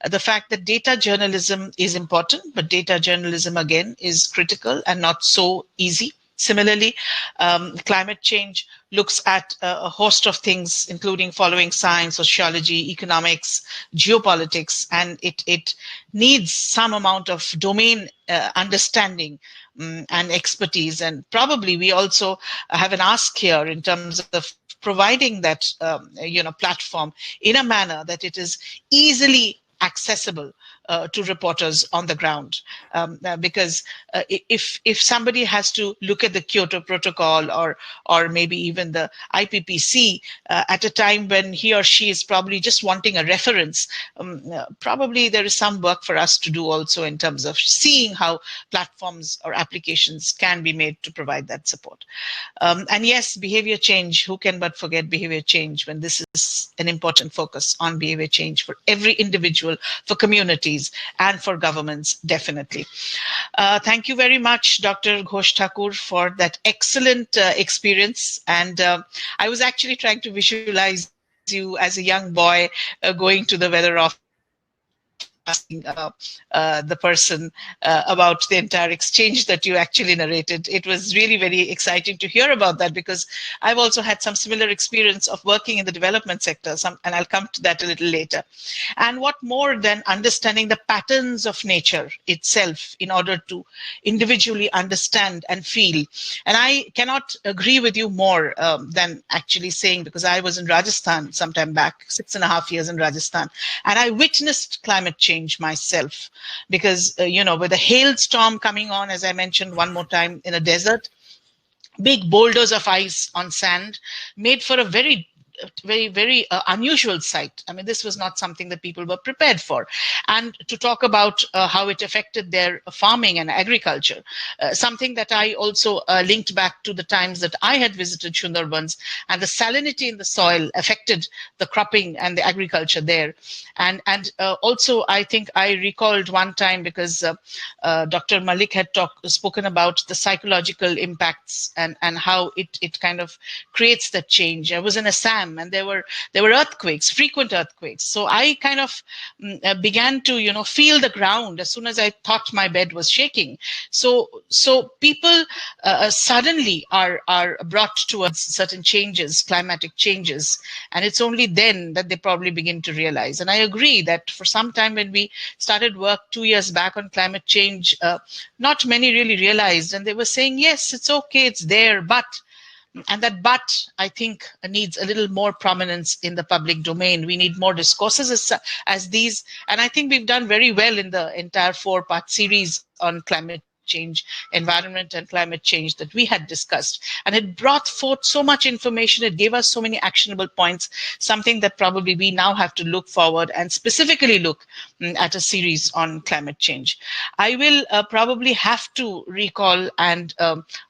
the fact that data journalism is important, but data journalism again is critical and not so easy. Similarly, climate change looks at a host of things, including following science, sociology, economics, geopolitics, and it needs some amount of domain understanding and expertise. And probably we also have an ask here in terms of providing that platform in a manner that it is easily accessible to reporters on the ground, because if somebody has to look at the Kyoto Protocol or maybe even the IPPC at a time when he or she is probably just wanting a reference, probably there is some work for us to do also in terms of seeing how platforms or applications can be made to provide that support. And yes, behavior change, who can but forget behavior change when this is an important focus on behavior change for every individual, for communities, and for governments, definitely. Thank you very much, Dr. Ghosh Thakur, for that excellent experience. And I was actually trying to visualize you as a young boy going to the weather office and asking the person about the entire exchange that you actually narrated. It was really very exciting to hear about that, because I've also had some similar experience of working in the development sector, and I'll come to that a little later. And what more than understanding the patterns of nature itself in order to individually understand and feel. And I cannot agree with you more than actually saying, because I was in Rajasthan sometime back, 6.5 years in Rajasthan, and I witnessed climate change myself, because with a hailstorm coming on, as I mentioned one more time, in a desert, big boulders of ice on sand made for a very unusual sight. I mean, this was not something that people were prepared for. And to talk about how it affected their farming and agriculture, something that I also linked back to the times that I had visited Sundarbans, and the salinity in the soil affected the cropping and the agriculture there. And also, I think I recalled one time, because Dr. Mallik had spoken about the psychological impacts and how it kind of creates that change. I was in Assam, and there were earthquakes, frequent earthquakes. So I kind of began to feel the ground as soon as I thought my bed was shaking. So people suddenly are brought towards certain changes, climatic changes, and it's only then that they probably begin to realize. And I agree that for some time, when we started work 2 years back on climate change, not many really realized, and they were saying, yes, it's okay, it's there, but. And that but, I think, needs a little more prominence in the public domain. We need more discourses as these. And I think we've done very well in the entire 4-part series on climate change, environment and climate change that we had discussed. And it brought forth so much information. It gave us so many actionable points, something that probably we now have to look forward and specifically look at a series on climate change. I will probably have to recall and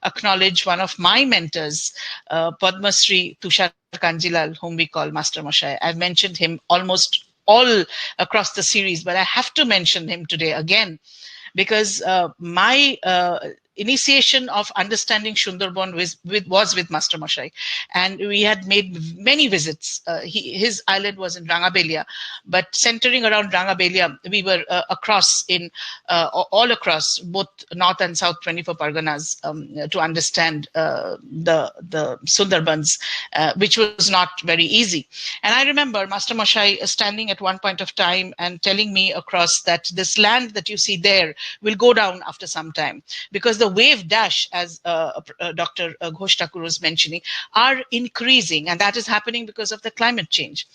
acknowledge one of my mentors, Padma Shri Tushar Kanjilal, whom we call Master Mashai. I've mentioned him almost all across the series, but I have to mention him today again, because my initiation of understanding Sundarban was with Master Mashai, and we had made many visits. His island was in Rangabelia, but centering around Rangabelia, we were across all across both North and South 24 Parganas to understand the Sundarbans, which was not very easy. And I remember Master Mashai standing at one point of time and telling me across that this land that you see there will go down after some time, because the wave dash, as Dr. Ghosh Thakur was mentioning, are increasing, and that is happening because of the climate change.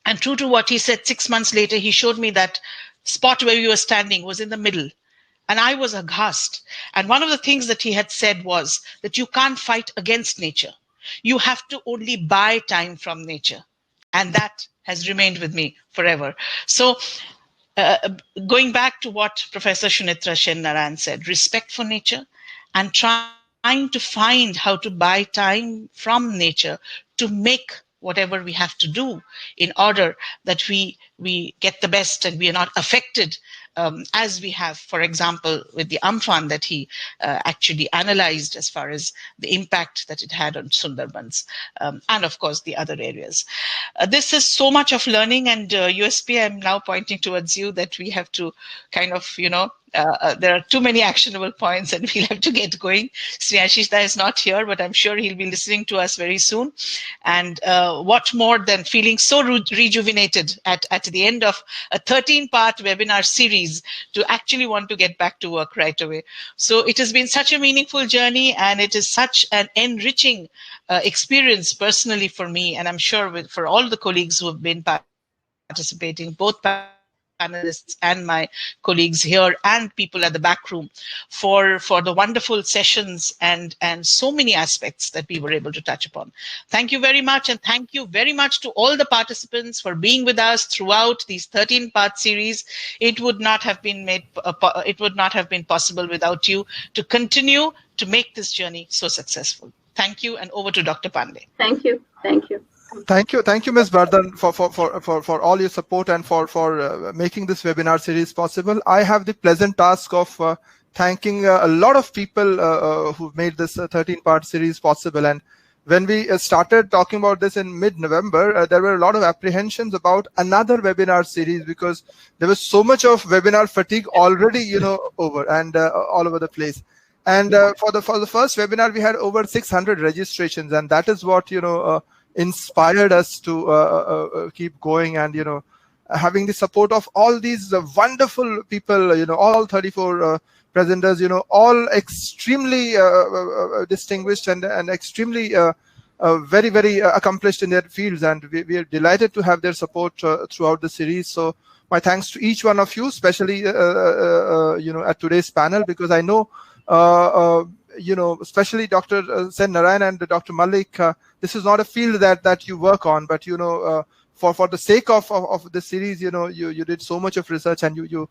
And true to what he said, 6 months later, he showed me that spot where we were standing was in the middle. And I was aghast. And one of the things that he had said was that you can't fight against nature. You have to only buy time from nature. And that has remained with me forever. So going back to what Professor Sunetra Sen Narayan said, respect for nature and trying to find how to buy time from nature to make whatever we have to do in order that we get the best and we are not affected as we have, for example, with the Amphan that he actually analyzed as far as the impact that it had on Sundarbans, and of course the other areas. This is so much of learning, and USP, I'm now pointing towards you that we have to kind of, there are too many actionable points and we'll have to get going. Sri Ashishda is not here, but I'm sure he'll be listening to us very soon. And what more than feeling so rejuvenated at the end of a 13-part webinar series to actually want to get back to work right away. So it has been such a meaningful journey, and it is such an enriching experience personally for me, and I'm sure for all the colleagues who have been participating, both panelists panelists and my colleagues here and people at the back room for the wonderful sessions and so many aspects that we were able to touch upon. Thank you very much, and thank you very much to all the participants for being with us throughout these 13-part series. It would not have been possible without you to continue to make this journey so successful. Thank you, and over to Dr. Pandey. Thank you. Thank you. Thank you, Ms. Vardhan, for all your support and for making this webinar series possible. I have the pleasant task of thanking a lot of people who've made this 13-part series possible. And when we started talking about this in mid-November, there were a lot of apprehensions about another webinar series because there was so much of webinar fatigue already, over and all over the place. And for the first webinar, we had over 600 registrations, and that is what inspired us to keep going, and having the support of all these wonderful people, all 34 presenters, all extremely distinguished and extremely very, very accomplished in their fields, and we are delighted to have their support throughout the series. So my thanks to each one of you, especially at today's panel, because I know especially Dr. Sen Narayan and Dr. Mallik, this is not a field that you work on, but for the sake of the series, you did so much of research, and you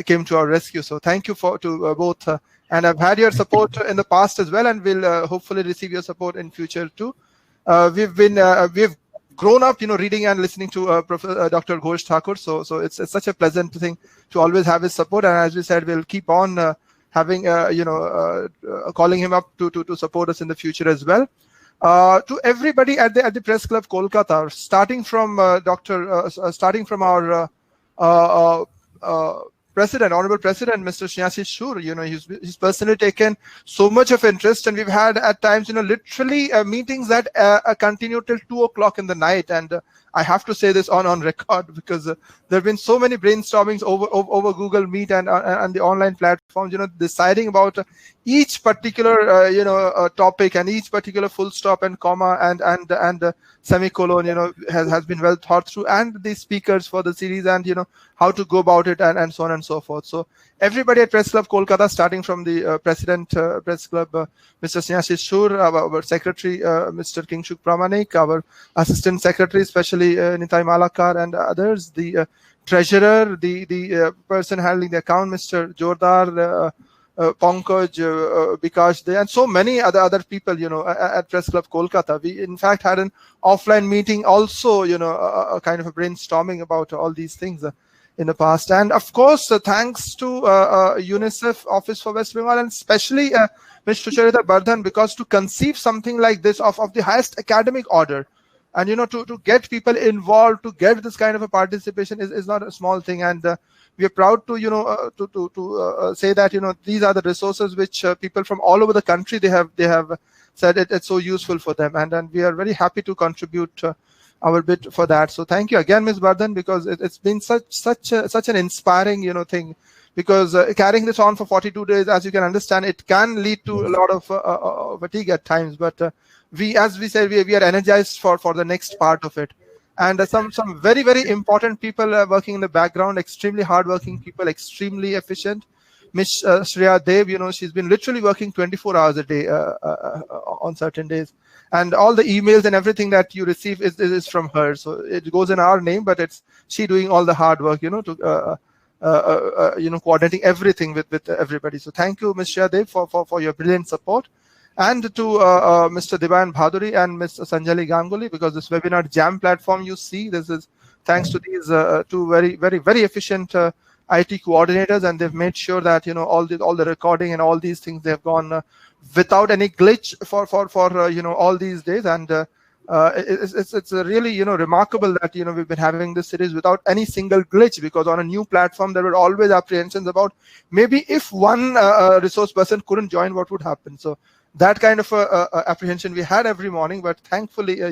came to our rescue. So thank you to both, and I've had your support in the past as well, and will hopefully receive your support in future too. We've grown up, reading and listening to Dr. Ghosh Thakur. So it's such a pleasant thing to always have his support, and as we said, we'll keep on having calling him up to support us in the future as well. To everybody at the Press Club Kolkata, starting from our President, Honorable President, Mr. Shneyashish Shur, he's personally taken so much of interest, and we've had at times, literally meetings that continue till 2 o'clock in the night. And I have to say this on record, because there have been so many brainstormings over Google Meet and the online platforms, deciding about each particular topic, and each particular full stop and comma and semicolon, has been well thought through, and the speakers for the series, and how to go about it, and so on and so forth. So everybody at Press Club Kolkata, starting from the President Press Club, Mr. Shneyashish Shur, our Secretary, Mr. Kingshuk Pramanik, our Assistant Secretary, especially Nitai Malakar and others, the Treasurer, the person handling the account, Mr. Jordar, Pankaj, Bikash, and so many other people, at Press Club Kolkata. We in fact had an offline meeting also, a kind of a brainstorming about all these things in the past. And of course, thanks to UNICEF Office for West Bengal, and especially Ms. Sunetra Bardhan, because to conceive something like this of the highest academic order, and to get people involved, to get this kind of a participation is not a small thing. And we are proud to say that these are the resources which people from all over the country they have said it's so useful for them, and we are very happy to contribute our bit for that. So thank you again, Ms. Bardhan, because it's been such an inspiring thing, because carrying this on for 42 days, as you can understand, it can lead to a lot of fatigue at times, but as we said, we are energized for the next part of it. And some very, very important people working in the background, extremely hardworking people, extremely efficient. Miss Shreya Dev, she's been literally working 24 hours a day on certain days. And all the emails and everything that you receive is from her. So it goes in our name, but it's she doing all the hard work, to coordinating everything with everybody. So thank you, Miss Shreya Dev, for your brilliant support. And to Mr. Divan Bhaduri and Ms. Sanjali Ganguly, because this webinar jam platform you see, this is thanks to these two very, very, very efficient IT coordinators, and they've made sure that all the recording and all these things, they've gone without any glitch for all these days. And it's really remarkable that we've been having this series without any single glitch, because on a new platform there were always apprehensions about maybe if one resource person couldn't join, what would happen. So that kind of apprehension we had every morning, but thankfully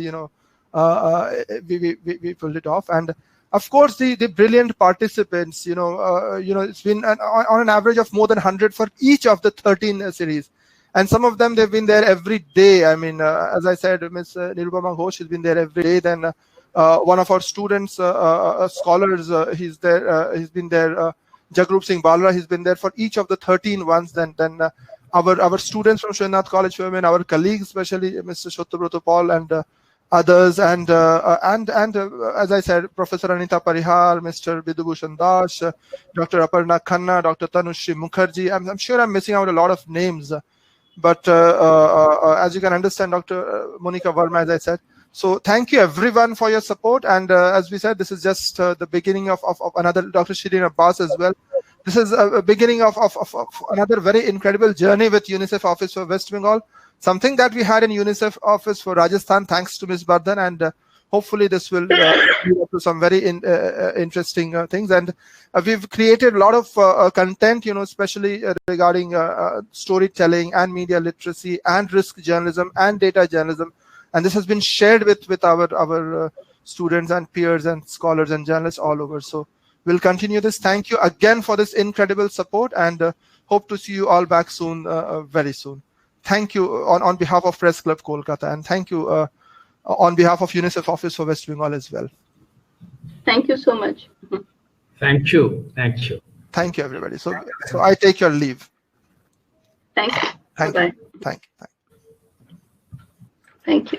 we pulled it off. And of course the brilliant participants, it's been on an average of more than 100 for each of the 13 series, and some of them they've been there every day. I mean, as I said, Ms. Nirupama Ghosh has been there every day. Then one of our students, scholars, he's there. He's been there. Jagrup Singh Balra, he's been there for each of the 13 ones. Then our students from Srinath College for Women, our colleagues, especially Mr. Shottabrata Paul and others, and as I said, Professor Anita Parihar, Mr. Bidubhushan Das, Dr. Aparna Khanna, Dr. Tanushri Mukherjee. I'm sure I'm missing out a lot of names, but as you can understand, Dr. Monica Verma, as I said. So thank you everyone for your support. And as we said, this is just the beginning of another, Dr. Shireen Abbas as well. This is a beginning of another very incredible journey with UNICEF Office for West Bengal. Something that we had in UNICEF Office for Rajasthan, thanks to Ms. Bardhan. And hopefully this will lead up to some very interesting things. And we've created a lot of content, especially regarding storytelling and media literacy and risk journalism and data journalism. And this has been shared with our students and peers and scholars and journalists all over. So we'll continue this. Thank you again for this incredible support, and hope to see you all back soon, very soon. Thank you on behalf of Press Club Kolkata, and thank you on behalf of UNICEF Office for West Bengal as well. Thank you so much. Thank you. Thank you. Thank you, everybody. So I take your leave. Thank you. Thank Bye-bye. you. Thank you. Thank you.